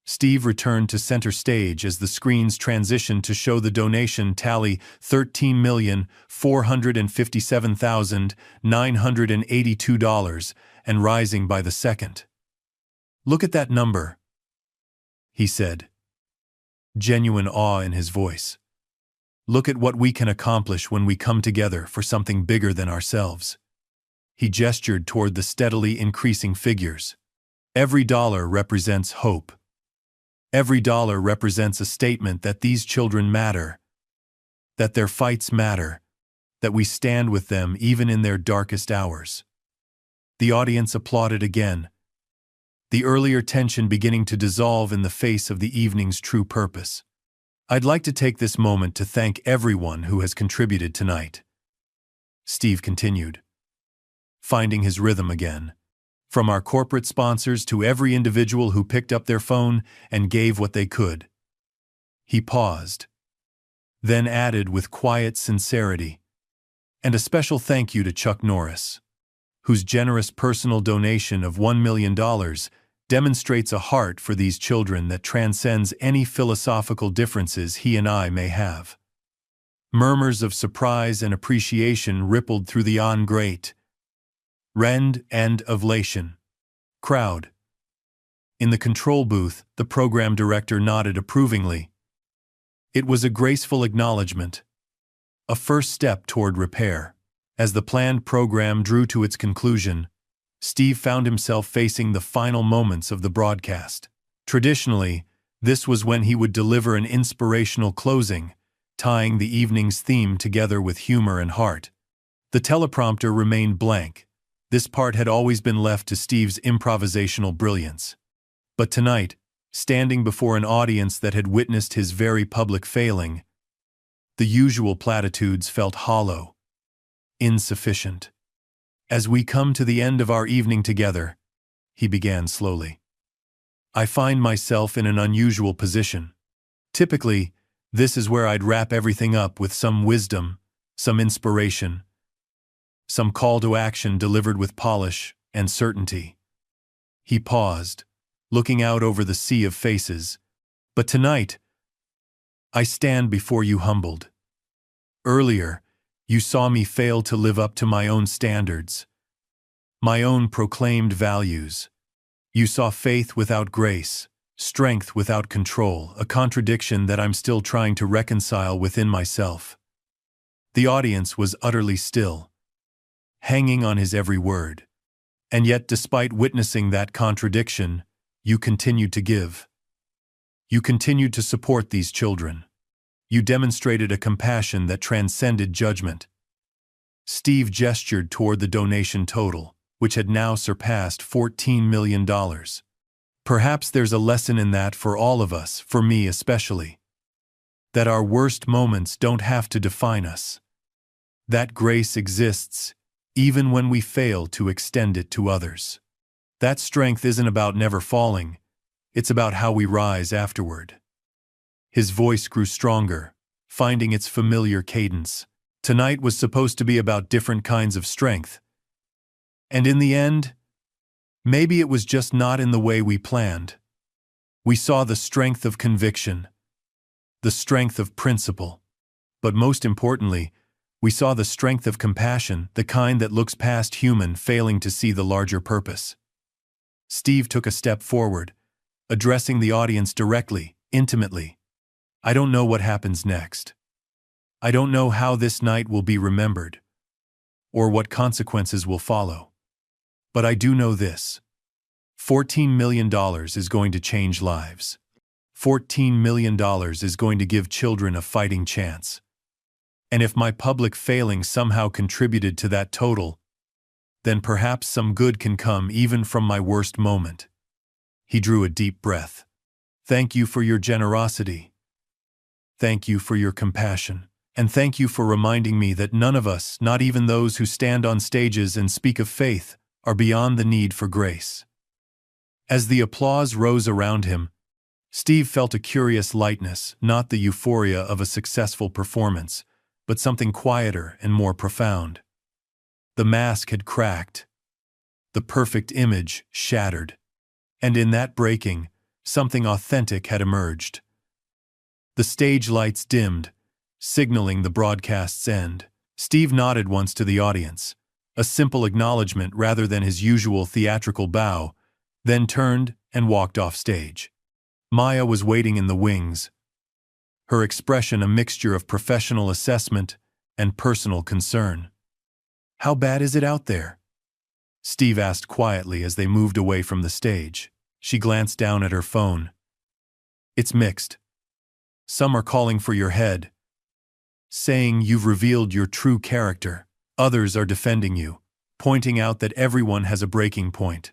Steve returned to center stage as the screens transitioned to show the donation tally $13,457,982 and rising by the second. Look at that number, he said, genuine awe in his voice. Look at what we can accomplish when we come together for something bigger than ourselves. He gestured toward the steadily increasing figures. Every dollar represents hope. Every dollar represents a statement that these children matter, that their fights matter, that we stand with them even in their darkest hours. The audience applauded again, the earlier tension beginning to dissolve in the face of the evening's true purpose. I'd like to take this moment to thank everyone who has contributed tonight. Steve continued, finding his rhythm again. From our corporate sponsors to every individual who picked up their phone and gave what they could. He paused, then added with quiet sincerity, and a special thank you to Chuck Norris, whose generous personal donation of $1 million demonstrates a heart for these children that transcends any philosophical differences he and I may have. Murmurs of surprise and appreciation rippled through the great rend and ovation crowd. In the control booth, the program director nodded approvingly. It was a graceful acknowledgement, a first step toward repair. As the planned program drew to its conclusion, Steve found himself facing the final moments of the broadcast. Traditionally, this was when he would deliver an inspirational closing, tying the evening's theme together with humor and heart. The teleprompter remained blank. This part had always been left to Steve's improvisational brilliance. But tonight, standing before an audience that had witnessed his very public failing, the usual platitudes felt hollow. insufficient. As we come to the end of our evening together, he began slowly, I find myself in an unusual position. Typically, this is where I'd wrap everything up with some wisdom, some inspiration, some call to action delivered with polish and certainty. He paused, looking out over the sea of faces. But tonight, I stand before you humbled. Earlier, you saw me fail to live up to my own standards, my own proclaimed values. You saw faith without grace, strength without control, a contradiction that I'm still trying to reconcile within myself. The audience was utterly still, hanging on his every word. And yet, despite witnessing that contradiction, you continued to give. You continued to support these children. You demonstrated a compassion that transcended judgment. Steve gestured toward the donation total, which had now surpassed $14 million. Perhaps there's a lesson in that for all of us, for me especially. That our worst moments don't have to define us. That grace exists, even when we fail to extend it to others. That strength isn't about never falling, it's about how we rise afterward. His voice grew stronger, finding its familiar cadence. Tonight was supposed to be about different kinds of strength. And in the end, maybe it was just not in the way we planned. We saw the strength of conviction, the strength of principle, but most importantly, we saw the strength of compassion, the kind that looks past human, failing to see the larger purpose. Steve took a step forward, addressing the audience directly, intimately. I don't know what happens next. I don't know how this night will be remembered, or what consequences will follow. But I do know this. $14 million is going to change lives. $14 million is going to give children a fighting chance. And if my public failing somehow contributed to that total, then perhaps some good can come even from my worst moment. He drew a deep breath. Thank you for your generosity. Thank you for your compassion. And thank you for reminding me that none of us, not even those who stand on stages and speak of faith, are beyond the need for grace. As the applause rose around him, Steve felt a curious lightness, not the euphoria of a successful performance, but something quieter and more profound. The mask had cracked, the perfect image shattered, and in that breaking, something authentic had emerged. The stage lights dimmed, signaling the broadcast's end. Steve nodded once to the audience, a simple acknowledgement rather than his usual theatrical bow, then turned and walked off stage. Maya was waiting in the wings, her expression a mixture of professional assessment and personal concern. How bad is it out there? Steve asked quietly as they moved away from the stage. She glanced down at her phone. It's mixed. Some are calling for your head, saying you've revealed your true character. Others are defending you, pointing out that everyone has a breaking point.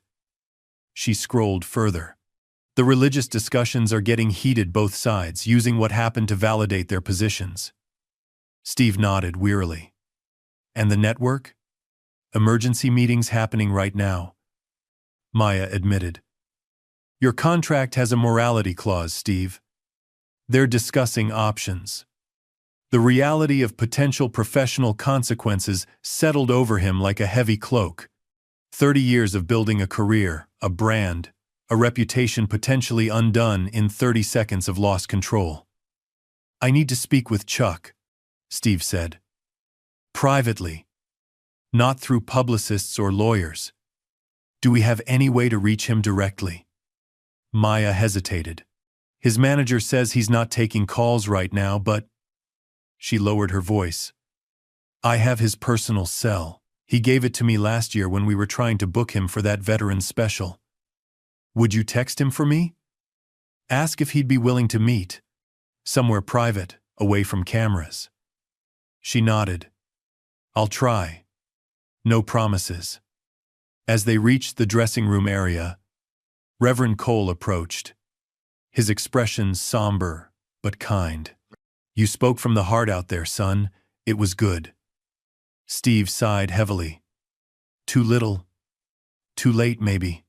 She scrolled further. The religious discussions are getting heated both sides, using what happened to validate their positions. Steve nodded wearily. And the network? Emergency meetings happening right now. Maya admitted. Your contract has a morality clause, Steve. They're discussing options. The reality of potential professional consequences settled over him like a heavy cloak. 30 years of building a career, a brand, a reputation potentially undone in 30 seconds of lost control. I need to speak with Chuck, Steve said. Privately. Not through publicists or lawyers. Do we have any way to reach him directly? Maya hesitated. His manager says he's not taking calls right now, but... She lowered her voice. I have his personal cell. He gave it to me last year when we were trying to book him for that veteran special. Would you text him for me? Ask if he'd be willing to meet. Somewhere private, away from cameras. She nodded. I'll try. No promises. As they reached the dressing room area, Reverend Cole approached. His expression somber, but kind. You spoke from the heart out there, son. It was good. Steve sighed heavily. Too little. Too late, maybe.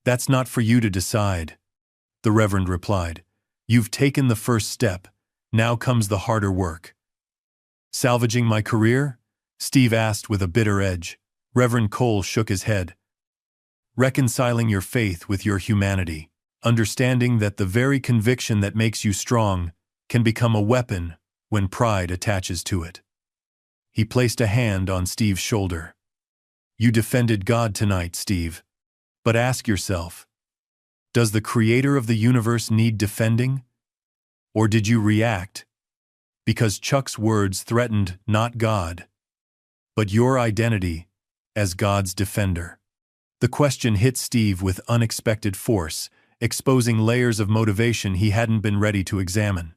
That's not for you to decide, the Reverend replied. You've taken the first step. Now comes the harder work. Salvaging my career? Steve asked with a bitter edge. Reverend Cole shook his head. Reconciling your faith with your humanity, understanding that the very conviction that makes you strong can become a weapon when pride attaches to it. He placed a hand on Steve's shoulder. You defended God tonight, Steve. But ask yourself, does the Creator of the universe need defending? Or did you react because Chuck's words threatened not God, but your identity as God's defender? The question hit Steve with unexpected force, exposing layers of motivation he hadn't been ready to examine.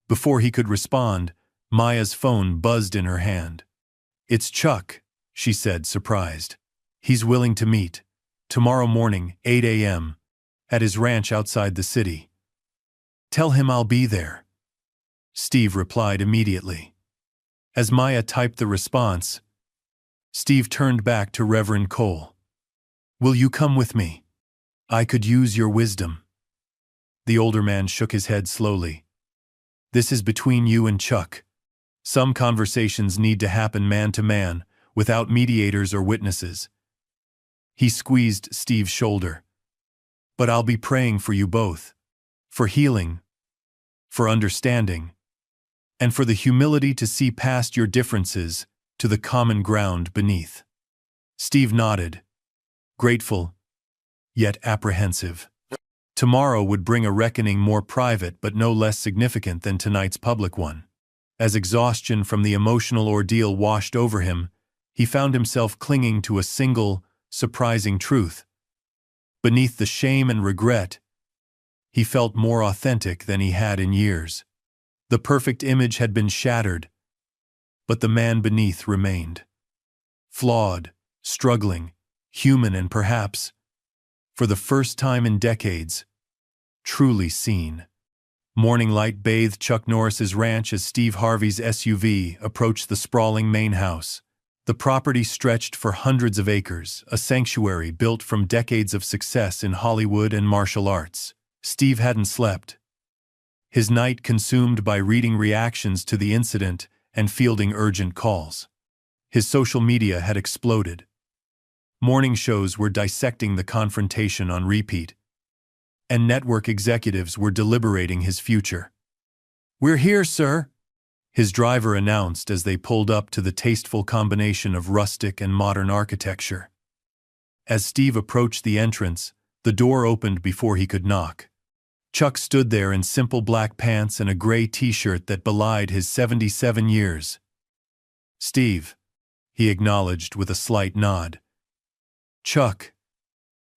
Before he could respond, Maya's phone buzzed in her hand. It's Chuck, she said, surprised. He's willing to meet. Tomorrow morning, 8 a.m., at his ranch outside the city. Tell him I'll be there. Steve replied immediately. As Maya typed the response, Steve turned back to Reverend Cole. Will you come with me? I could use your wisdom. The older man shook his head slowly. This is between you and Chuck. Some conversations need to happen man to man, without mediators or witnesses. He squeezed Steve's shoulder. But I'll be praying for you both. For healing. For understanding. And for the humility to see past your differences to the common ground beneath. Steve nodded. Grateful, yet apprehensive. Tomorrow would bring a reckoning more private but no less significant than tonight's public one. As exhaustion from the emotional ordeal washed over him, he found himself clinging to a single, surprising truth. Beneath the shame and regret, he felt more authentic than he had in years. The perfect image had been shattered, but the man beneath remained. Flawed, struggling, human, and perhaps, for the first time in decades, truly seen. Morning light bathed Chuck Norris's ranch as Steve Harvey's SUV approached the sprawling main house. The property stretched for hundreds of acres, a sanctuary built from decades of success in Hollywood and martial arts. Steve hadn't slept. His night consumed by reading reactions to the incident and fielding urgent calls. His social media had exploded. Morning shows were dissecting the confrontation on repeat, and network executives were deliberating his future. "We're here, sir," his driver announced as they pulled up to the tasteful combination of rustic and modern architecture. As Steve approached the entrance, the door opened before he could knock. Chuck stood there in simple black pants and a gray t-shirt that belied his 77 years. "Steve," he acknowledged with a slight nod. "Chuck,"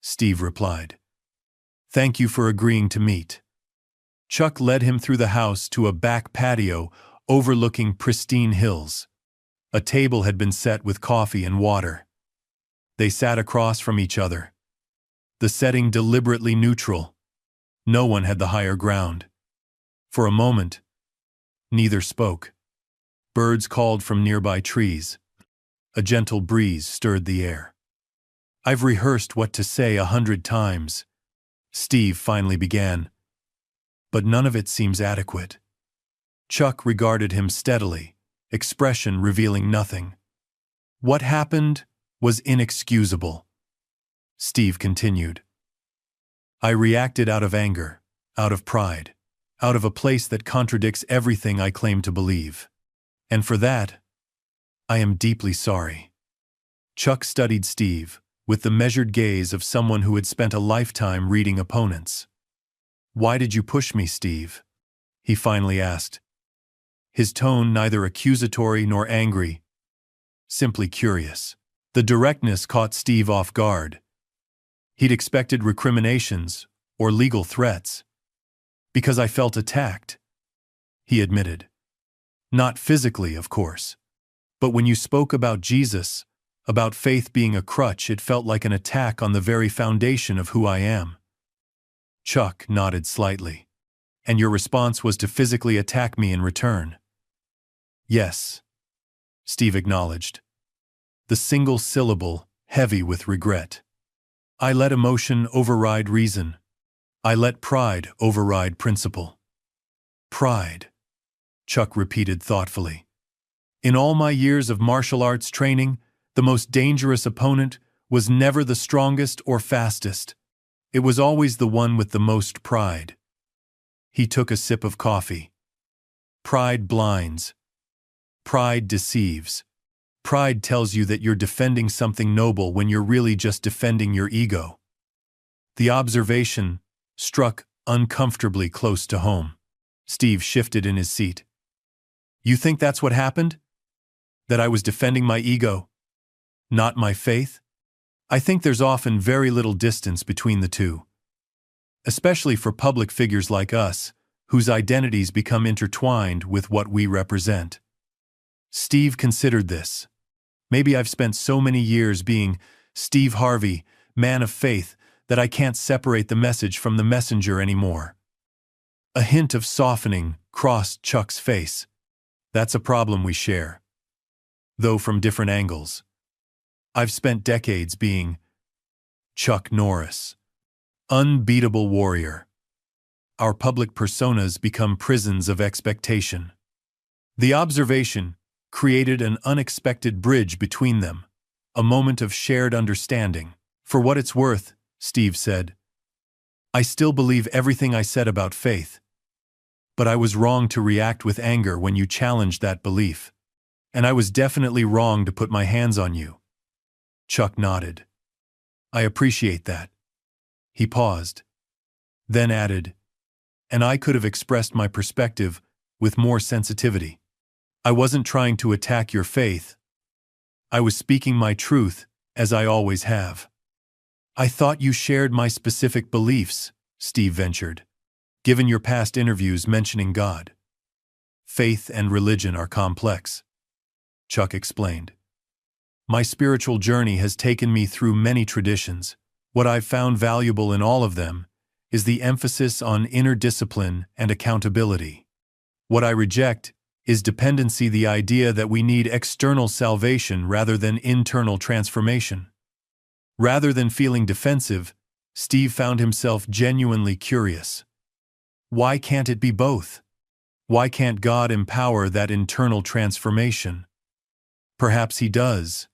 Steve replied. "Thank you for agreeing to meet." Chuck led him through the house to a back patio overlooking pristine hills. A table had been set with coffee and water. They sat across from each other, the setting deliberately neutral. No one had the higher ground. For a moment, neither spoke. Birds called from nearby trees. A gentle breeze stirred the air. "I've rehearsed what to say 100 times," Steve finally began, "but none of it seems adequate." Chuck regarded him steadily, expression revealing nothing. "What happened was inexcusable," Steve continued. "I reacted out of anger, out of pride, out of a place that contradicts everything I claim to believe. And for that, I am deeply sorry." Chuck studied Steve with the measured gaze of someone who had spent a lifetime reading opponents. "Why did you push me, Steve?" he finally asked. His tone neither accusatory nor angry, simply curious. The directness caught Steve off guard. He'd expected recriminations or legal threats. "Because I felt attacked," he admitted. "Not physically, of course. But when you spoke about Jesus, about faith being a crutch, it felt like an attack on the very foundation of who I am." Chuck nodded slightly. "And your response was to physically attack me in return?" "Yes," Steve acknowledged. The single syllable, heavy with regret. I let emotion override reason. I let pride override principle. Pride, Chuck repeated thoughtfully. In all my years of martial arts training, the most dangerous opponent was never the strongest or fastest. It was always the one with the most pride. He took a sip of coffee. Pride blinds. Pride deceives. Pride tells you that you're defending something noble when you're really just defending your ego. The observation struck uncomfortably close to home. Steve shifted in his seat. You think that's what happened? That I was defending my ego, not my faith? I think there's often very little distance between the two. Especially for public figures like us, whose identities become intertwined with what we represent. Steve considered this. Maybe I've spent so many years being Steve Harvey, man of faith, that I can't separate the message from the messenger anymore. A hint of softening crossed Chuck's face. That's a problem we share. Though from different angles. I've spent decades being Chuck Norris, unbeatable warrior. Our public personas become prisons of expectation. The observation created an unexpected bridge between them, a moment of shared understanding. For what it's worth, Steve said, I still believe everything I said about faith. But I was wrong to react with anger when you challenged that belief. And I was definitely wrong to put my hands on you. Chuck nodded. I appreciate that. He paused, then added, and I could have expressed my perspective with more sensitivity. I wasn't trying to attack your faith. I was speaking my truth, as I always have. I thought you shared my specific beliefs, Steve ventured, given your past interviews mentioning God. Faith and religion are complex, Chuck explained. My spiritual journey has taken me through many traditions. What I've found valuable in all of them is the emphasis on inner discipline and accountability. What I reject is dependency, the idea that we need external salvation rather than internal transformation. Rather than feeling defensive, Steve found himself genuinely curious. Why can't it be both? Why can't God empower that internal transformation? Perhaps he does,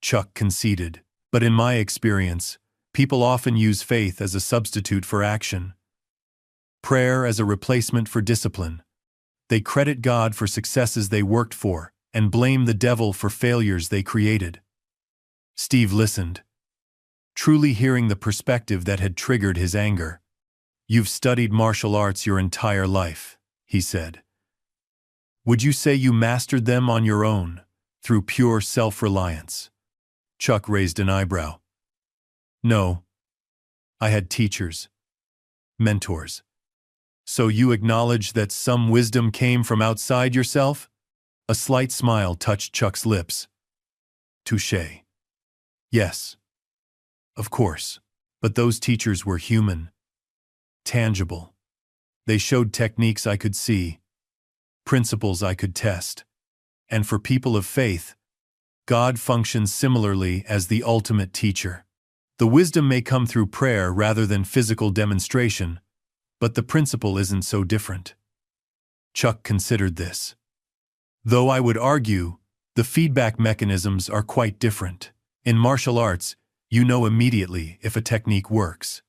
Chuck conceded, but in my experience, people often use faith as a substitute for action. Prayer as a replacement for discipline. They credit God for successes they worked for and blame the devil for failures they created. Steve listened, truly hearing the perspective that had triggered his anger. You've studied martial arts your entire life, he said. Would you say you mastered them on your own, through pure self-reliance? Chuck raised an eyebrow. No. I had teachers, mentors. So you acknowledge that some wisdom came from outside yourself? A slight smile touched Chuck's lips. Touché. Yes. Of course. But those teachers were human. Tangible. They showed techniques I could see, principles I could test. And for people of faith, God functions similarly as the ultimate teacher. The wisdom may come through prayer rather than physical demonstration, but the principle isn't so different. Chuck considered this. Though I would argue, the feedback mechanisms are quite different. In martial arts, you know immediately if a technique works.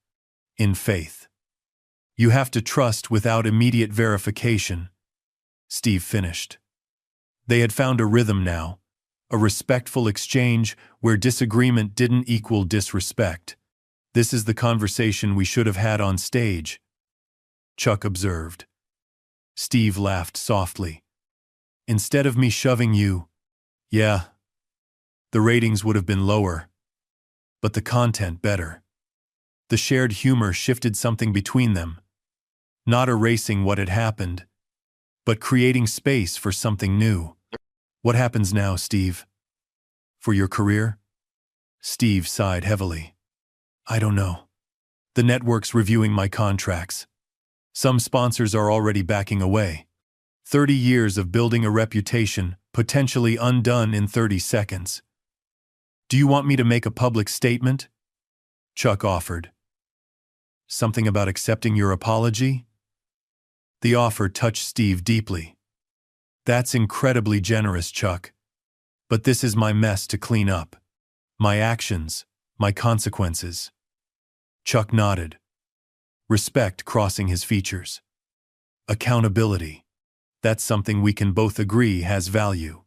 In faith, you have to trust without immediate verification. Steve finished. They had found a rhythm now, a respectful exchange where disagreement didn't equal disrespect. This is the conversation we should have had on stage, Chuck observed. Steve laughed softly. Instead of me shoving you, yeah, the ratings would have been lower, but the content better. The shared humor shifted something between them, not erasing what had happened, but creating space for something new. What happens now, Steve? For your career? Steve sighed heavily. I don't know. The network's reviewing my contracts. Some sponsors are already backing away. 30 years of building a reputation, potentially undone in 30 seconds. "Do you want me to make a public statement?" Chuck offered. "Something about accepting your apology?" The offer touched Steve deeply. "That's incredibly generous, Chuck. But this is my mess to clean up. My actions, my consequences." Chuck nodded, respect crossing his features. "Accountability. That's something we can both agree has value.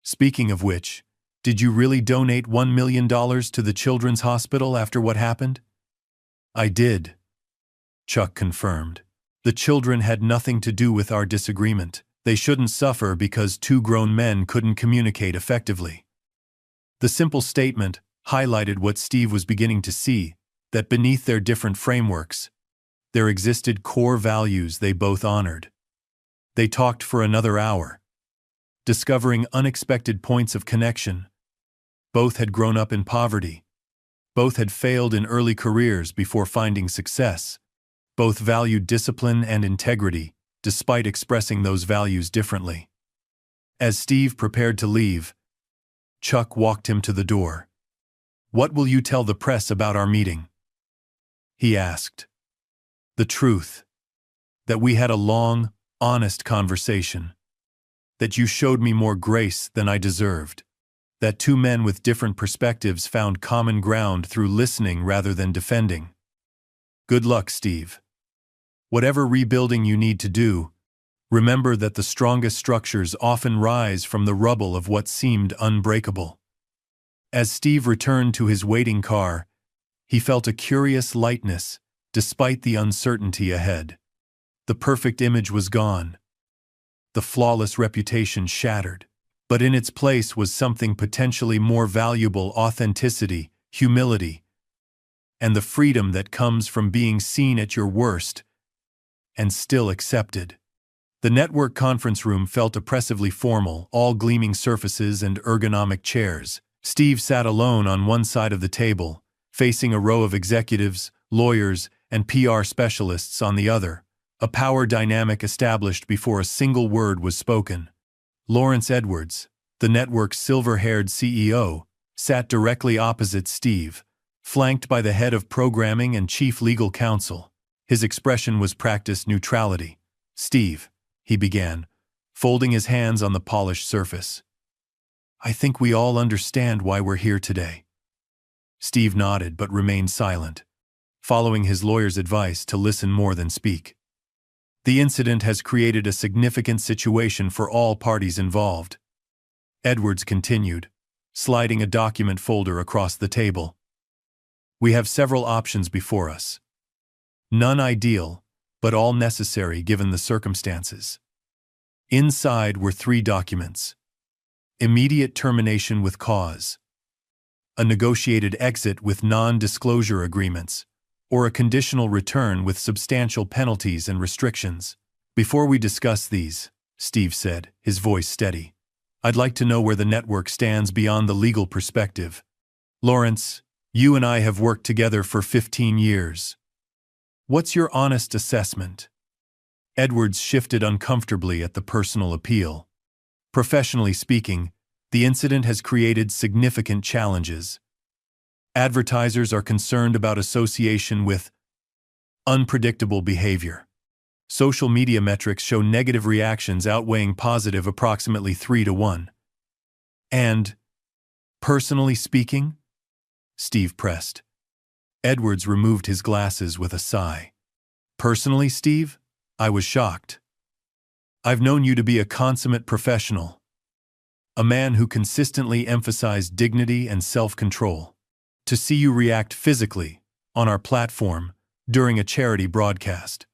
Speaking of which, did you really donate $1 million to the Children's Hospital after what happened?" "I did," Chuck confirmed. "The children had nothing to do with our disagreement. They shouldn't suffer because two grown men couldn't communicate effectively." The simple statement highlighted what Steve was beginning to see, that beneath their different frameworks, there existed core values they both honored. They talked for another hour, discovering unexpected points of connection. Both had grown up in poverty. Both had failed in early careers before finding success. Both valued discipline and integrity, despite expressing those values differently. As Steve prepared to leave, Chuck walked him to the door. "What will you tell the press about our meeting?" he asked. "The truth. That we had a long, honest conversation. That you showed me more grace than I deserved. That two men with different perspectives found common ground through listening rather than defending. Good luck, Steve. Whatever rebuilding you need to do, remember that the strongest structures often rise from the rubble of what seemed unbreakable." As Steve returned to his waiting car, he felt a curious lightness, despite the uncertainty ahead. The perfect image was gone. The flawless reputation shattered. But in its place was something potentially more valuable: authenticity, humility, and the freedom that comes from being seen at your worst and still accepted. The network conference room felt oppressively formal, all gleaming surfaces and ergonomic chairs. Steve sat alone on one side of the table, facing a row of executives, lawyers, and PR specialists on the other, a power dynamic established before a single word was spoken. Lawrence Edwards, the network's silver-haired CEO, sat directly opposite Steve, flanked by the head of programming and chief legal counsel. His expression was practiced neutrality. "Steve," he began, folding his hands on the polished surface, "I think we all understand why we're here today." Steve nodded but remained silent, following his lawyer's advice to listen more than speak. "The incident has created a significant situation for all parties involved," Edwards continued, sliding a document folder across the table. "We have several options before us. None ideal, but all necessary given the circumstances." Inside were 3 documents: immediate termination with cause, a negotiated exit with non-disclosure agreements, or a conditional return with substantial penalties and restrictions. "Before we discuss these," Steve said, his voice steady, "I'd like to know where the network stands beyond the legal perspective. Lawrence, you and I have worked together for 15 years. What's your honest assessment?" Edwards shifted uncomfortably at the personal appeal. "Professionally speaking, the incident has created significant challenges. Advertisers are concerned about association with unpredictable behavior. Social media metrics show negative reactions outweighing positive approximately 3 to 1. And, personally speaking?" Steve pressed. Edwards removed his glasses with a sigh. "Personally, Steve, I was shocked. I've known you to be a consummate professional, a man who consistently emphasized dignity and self-control. To see you react physically, on our platform, during a charity broadcast."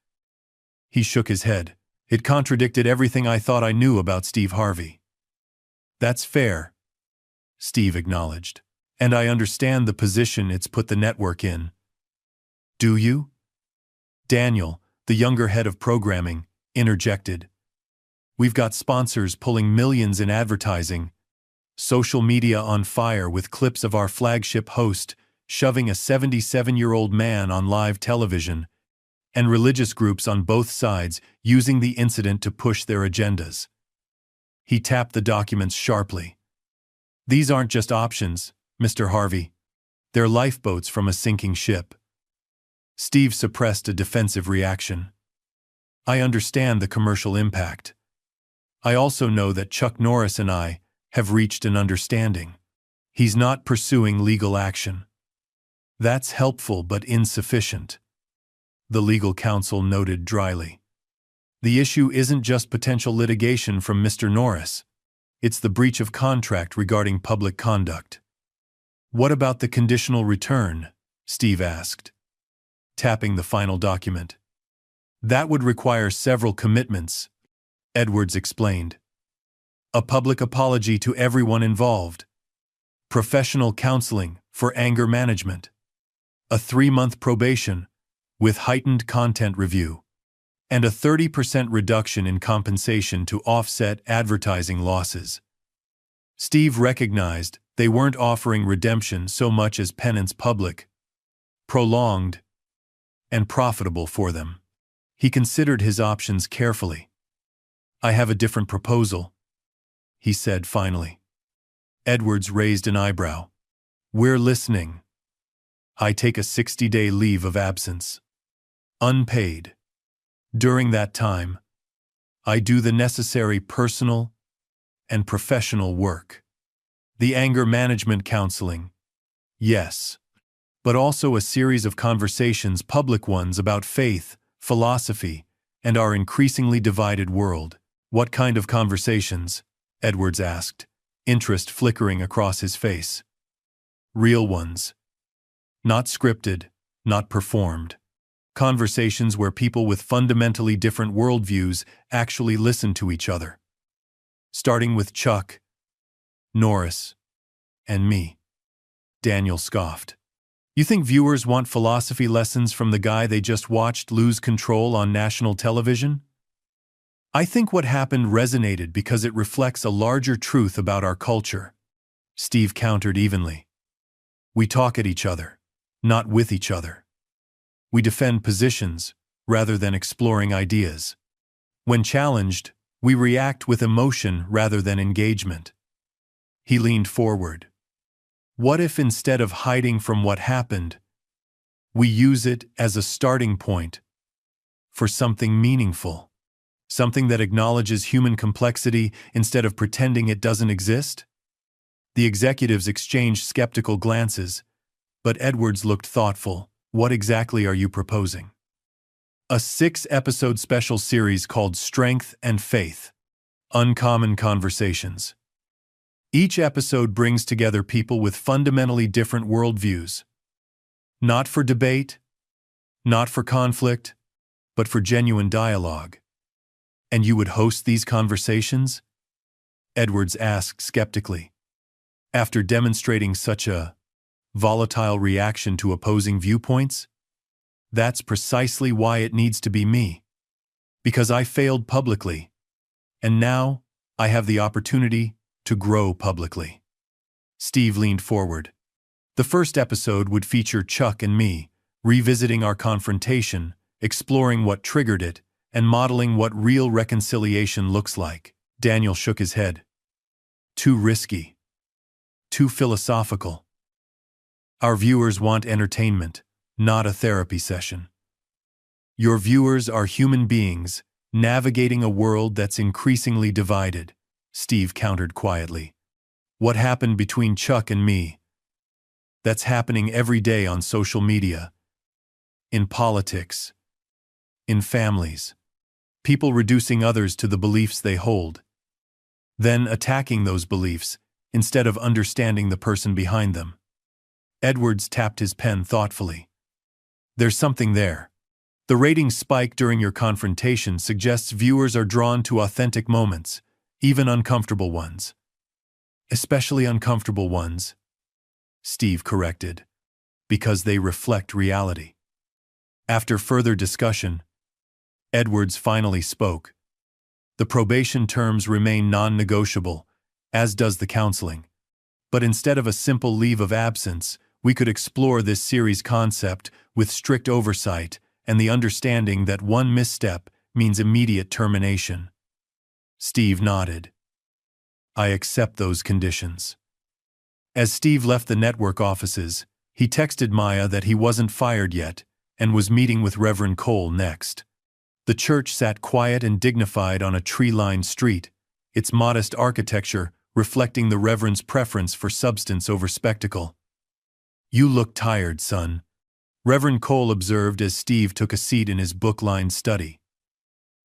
He shook his head. "It contradicted everything I thought I knew about Steve Harvey." "That's fair," Steve acknowledged. "And I understand the position it's put the network in." "Do you?" Daniel, the younger head of programming, interjected. "We've got sponsors pulling millions in advertising, social media on fire with clips of our flagship host shoving a 77-year-old man on live television, and religious groups on both sides using the incident to push their agendas." He tapped the documents sharply. These aren't just options, Mr. Harvey. They're lifeboats from a sinking ship. Steve suppressed a defensive reaction. I understand the commercial impact. I also know that Chuck Norris and I have reached an understanding. He's not pursuing legal action. That's helpful but insufficient, the legal counsel noted dryly. The issue isn't just potential litigation from Mr. Norris. It's the breach of contract regarding public conduct. What about the conditional return? Steve asked, tapping the final document. That would require several commitments, Edwards explained. A public apology to everyone involved. Professional counseling for anger management. A 3-month probation with heightened content review. And a 30% reduction in compensation to offset advertising losses. Steve recognized they weren't offering redemption so much as penance public, prolonged, and profitable for them. He considered his options carefully. I have a different proposal, he said finally. Edwards raised an eyebrow. We're listening. I take a 60-day leave of absence. Unpaid. During that time, I do the necessary personal and professional work. The anger management counseling, yes, but also a series of conversations, public ones, about faith, philosophy, and our increasingly divided world. What kind of conversations? Edwards asked, interest flickering across his face. Real ones. Not scripted, not performed. Conversations where people with fundamentally different worldviews actually listen to each other. Starting with Chuck Norris and me. Daniel scoffed. You think viewers want philosophy lessons from the guy they just watched lose control on national television? I think what happened resonated because it reflects a larger truth about our culture. Steve countered evenly. We talk at each other, not with each other. We defend positions rather than exploring ideas. When challenged, we react with emotion rather than engagement. He leaned forward. What if instead of hiding from what happened, we use it as a starting point for something meaningful? Something that acknowledges human complexity instead of pretending it doesn't exist? The executives exchanged skeptical glances, but Edwards looked thoughtful. What exactly are you proposing? A 6-episode special series called Strength and Faith. Uncommon Conversations. Each episode brings together people with fundamentally different worldviews. Not for debate, not for conflict, but for genuine dialogue. And you would host these conversations? Edwards asked skeptically. After demonstrating such a volatile reaction to opposing viewpoints? That's precisely why it needs to be me. Because I failed publicly, and now I have the opportunity to grow publicly. Steve leaned forward. The first episode would feature Chuck and me, revisiting our confrontation, exploring what triggered it, and modeling what real reconciliation looks like. Daniel shook his head. Too risky. Too philosophical. Our viewers want entertainment, not a therapy session. Your viewers are human beings, navigating a world that's increasingly divided, Steve countered quietly. What happened between Chuck and me? That's happening every day on social media, in politics, in families. People reducing others to the beliefs they hold, then attacking those beliefs instead of understanding the person behind them. Edwards tapped his pen thoughtfully. There's something there. The ratings spike during your confrontation suggests viewers are drawn to authentic moments, even uncomfortable ones. Especially uncomfortable ones, Steve corrected, because they reflect reality. After further discussion, Edwards finally spoke. The probation terms remain non-negotiable, as does the counseling. But instead of a simple leave of absence, we could explore this series concept with strict oversight and the understanding that one misstep means immediate termination. Steve nodded. I accept those conditions. As Steve left the network offices, he texted Maya that he wasn't fired yet and was meeting with Reverend Cole next. The church sat quiet and dignified on a tree-lined street, its modest architecture reflecting the Reverend's preference for substance over spectacle. "You look tired, son," Reverend Cole observed as Steve took a seat in his book-lined study.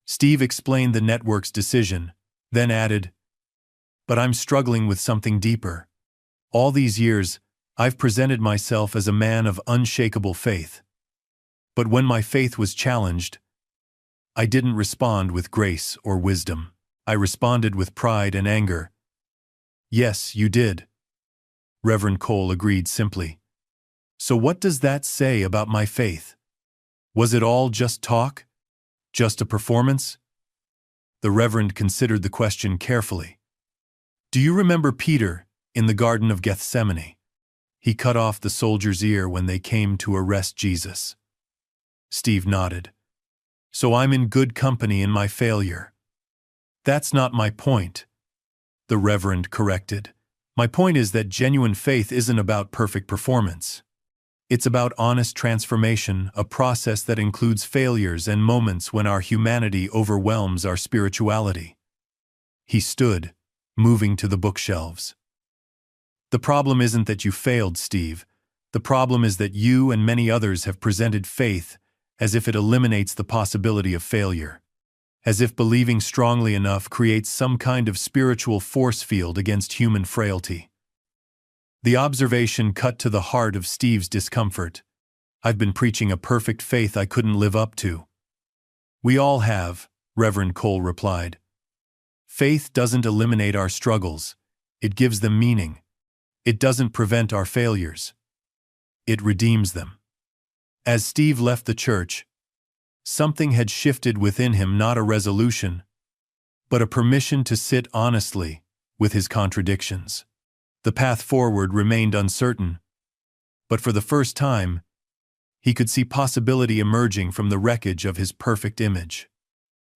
Steve explained the network's decision, then added, "But I'm struggling with something deeper. All these years, I've presented myself as a man of unshakable faith. But when my faith was challenged, I didn't respond with grace or wisdom. I responded with pride and anger." "Yes, you did," Reverend Cole agreed simply. "So what does that say about my faith? Was it all just talk? Just a performance?" The Reverend considered the question carefully. "Do you remember Peter in the Garden of Gethsemane? He cut off the soldier's ear when they came to arrest Jesus." Steve nodded. "So I'm in good company in my failure." "That's not my point," the Reverend corrected. "My point is that genuine faith isn't about perfect performance. It's about honest transformation, a process that includes failures and moments when our humanity overwhelms our spirituality." He stood, moving to the bookshelves. "The problem isn't that you failed, Steve. The problem is that you and many others have presented faith as if it eliminates the possibility of failure, as if believing strongly enough creates some kind of spiritual force field against human frailty." The observation cut to the heart of Steve's discomfort. "I've been preaching a perfect faith I couldn't live up to." "We all have," Reverend Cole replied. "Faith doesn't eliminate our struggles. It gives them meaning. It doesn't prevent our failures. It redeems them." As Steve left the church, something had shifted within him, not a resolution, but a permission to sit honestly with his contradictions. The path forward remained uncertain, but for the first time, he could see possibility emerging from the wreckage of his perfect image.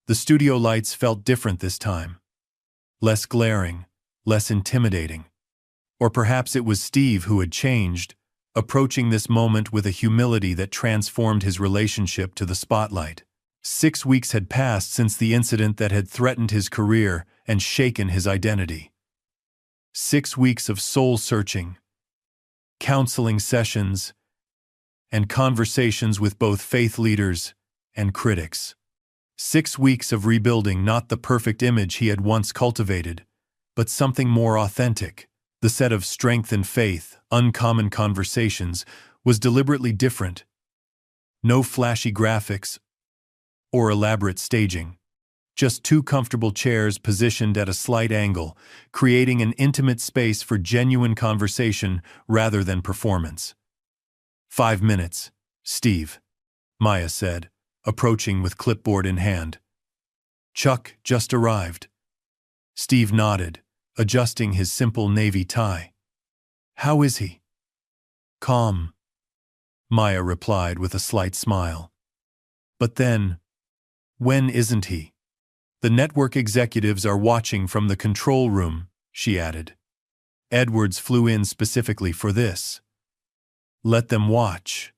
The studio lights felt different this time. Less glaring, less intimidating. Or perhaps it was Steve who had changed, approaching this moment with a humility that transformed his relationship to the spotlight. 6 weeks had passed since the incident that had threatened his career and shaken his identity. 6 weeks of soul-searching, counseling sessions, and conversations with both faith leaders and critics. 6 weeks of rebuilding not the perfect image he had once cultivated, but something more authentic. The set of strength and faith, uncommon conversations, was deliberately different. No flashy graphics or elaborate staging. Just 2 comfortable chairs positioned at a slight angle, creating an intimate space for genuine conversation rather than performance. 5 minutes, Steve," Maya said, approaching with clipboard in hand. "Chuck just arrived." Steve nodded, adjusting his simple navy tie. "How is he?" "Calm," Maya replied with a slight smile. "But then, when isn't he? The network executives are watching from the control room," she added. "Edwards flew in specifically for this." "Let them watch,"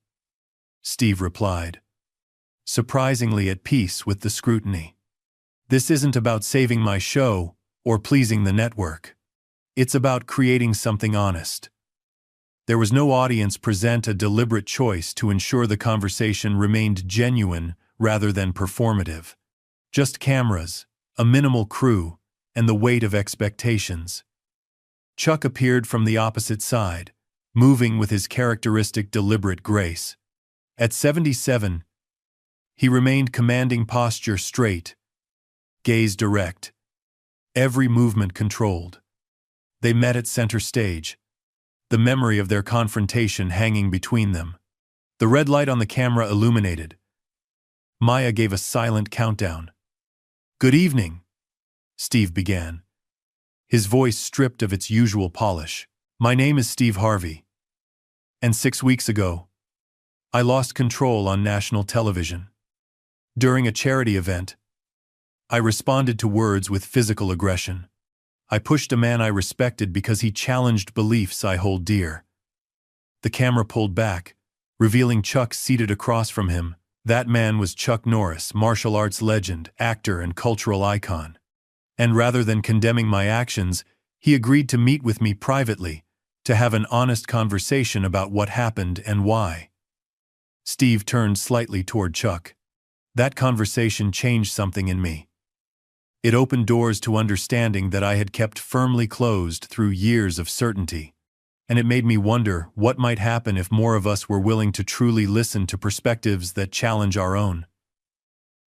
Steve replied, surprisingly at peace with the scrutiny. "This isn't about saving my show or pleasing the network. It's about creating something honest." There was no audience present, a deliberate choice to ensure the conversation remained genuine rather than performative. Just cameras, a minimal crew, and the weight of expectations. Chuck appeared from the opposite side, moving with his characteristic deliberate grace. At 77, he remained commanding, posture straight, gaze direct, every movement controlled. They met at center stage, the memory of their confrontation hanging between them. The red light on the camera illuminated. Maya gave a silent countdown. "Good evening," Steve began, his voice stripped of its usual polish. "My name is Steve Harvey. And 6 weeks ago, I lost control on national television. During a charity event, I responded to words with physical aggression. I pushed a man I respected because he challenged beliefs I hold dear. The camera pulled back, revealing Chuck seated across from him. That man was Chuck Norris, martial arts legend, actor, and cultural icon. And rather than condemning my actions, he agreed to meet with me privately, to have an honest conversation about what happened and why. Steve turned slightly toward Chuck. That conversation changed something in me. It opened doors to understanding that I had kept firmly closed through years of certainty. And it made me wonder what might happen if more of us were willing to truly listen to perspectives that challenge our own.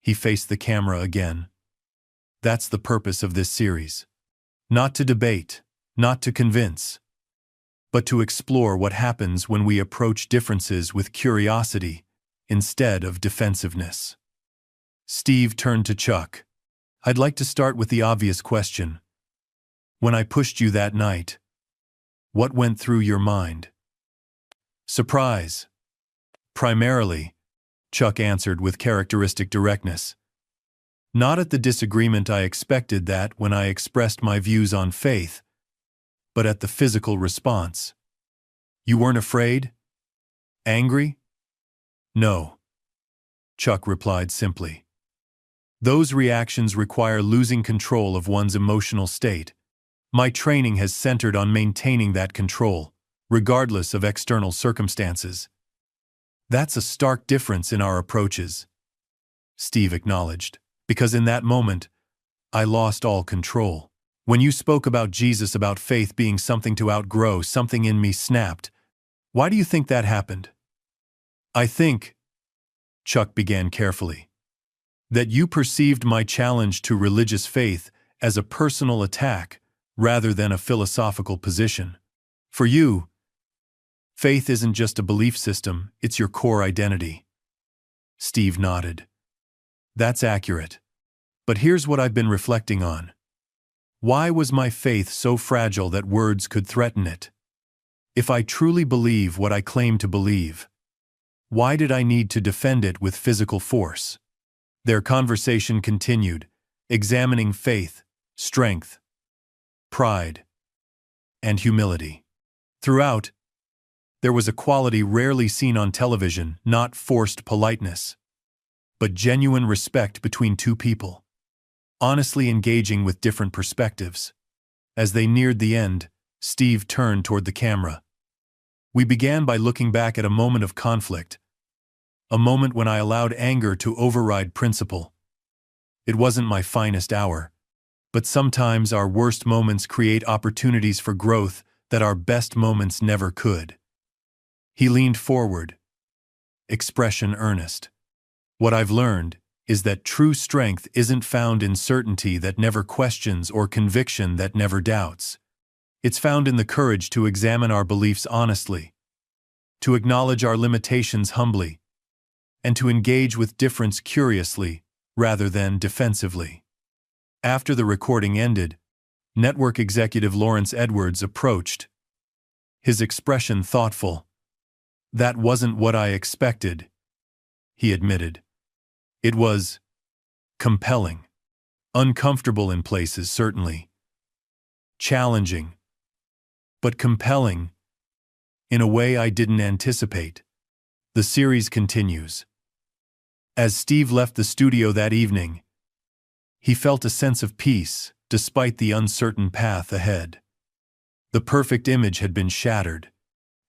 He faced the camera again. That's the purpose of this series. Not to debate, not to convince, but to explore what happens when we approach differences with curiosity instead of defensiveness. Steve turned to Chuck. I'd like to start with the obvious question. When I pushed you that night, what went through your mind? Surprise. Primarily, Chuck answered with characteristic directness. Not at the disagreement I expected that when I expressed my views on faith, but at the physical response. You weren't afraid? Angry? No. Chuck replied simply. Those reactions require losing control of one's emotional state. My training has centered on maintaining that control, regardless of external circumstances. That's a stark difference in our approaches, Steve acknowledged, because in that moment, I lost all control. When you spoke about Jesus, about faith being something to outgrow, something in me snapped. Why do you think that happened? I think, Chuck began carefully, that you perceived my challenge to religious faith as a personal attack rather than a philosophical position. For you, faith isn't just a belief system, it's your core identity. Steve nodded. That's accurate. But here's what I've been reflecting on. Why was my faith so fragile that words could threaten it? If I truly believe what I claim to believe, why did I need to defend it with physical force? Their conversation continued, examining faith, strength, pride, and humility. Throughout, there was a quality rarely seen on television, not forced politeness, but genuine respect between two people, honestly engaging with different perspectives. As they neared the end, Steve turned toward the camera. We began by looking back at a moment of conflict, a moment when I allowed anger to override principle. It wasn't my finest hour, but sometimes our worst moments create opportunities for growth that our best moments never could. He leaned forward, expression earnest. What I've learned is that true strength isn't found in certainty that never questions or conviction that never doubts. It's found in the courage to examine our beliefs honestly, to acknowledge our limitations humbly, and to engage with difference curiously rather than defensively. After the recording ended, network executive Lawrence Edwards approached, his expression thoughtful. That wasn't what I expected, he admitted. It was compelling, uncomfortable in places certainly, challenging, but compelling in a way I didn't anticipate. The series continues. As Steve left the studio that evening, he felt a sense of peace despite the uncertain path ahead. The perfect image had been shattered,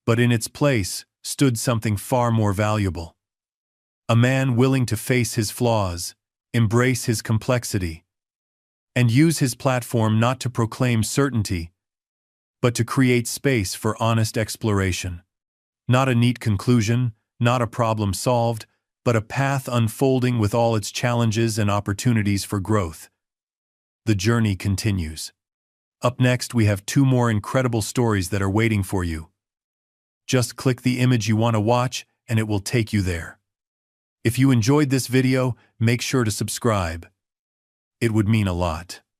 but in its place stood something far more valuable. A man willing to face his flaws, embrace his complexity, and use his platform not to proclaim certainty, but to create space for honest exploration. Not a neat conclusion, not a problem solved, but a path unfolding with all its challenges and opportunities for growth. The journey continues. Up next, we have 2 more incredible stories that are waiting for you. Just click the image you want to watch, and it will take you there. If you enjoyed this video, make sure to subscribe. It would mean a lot.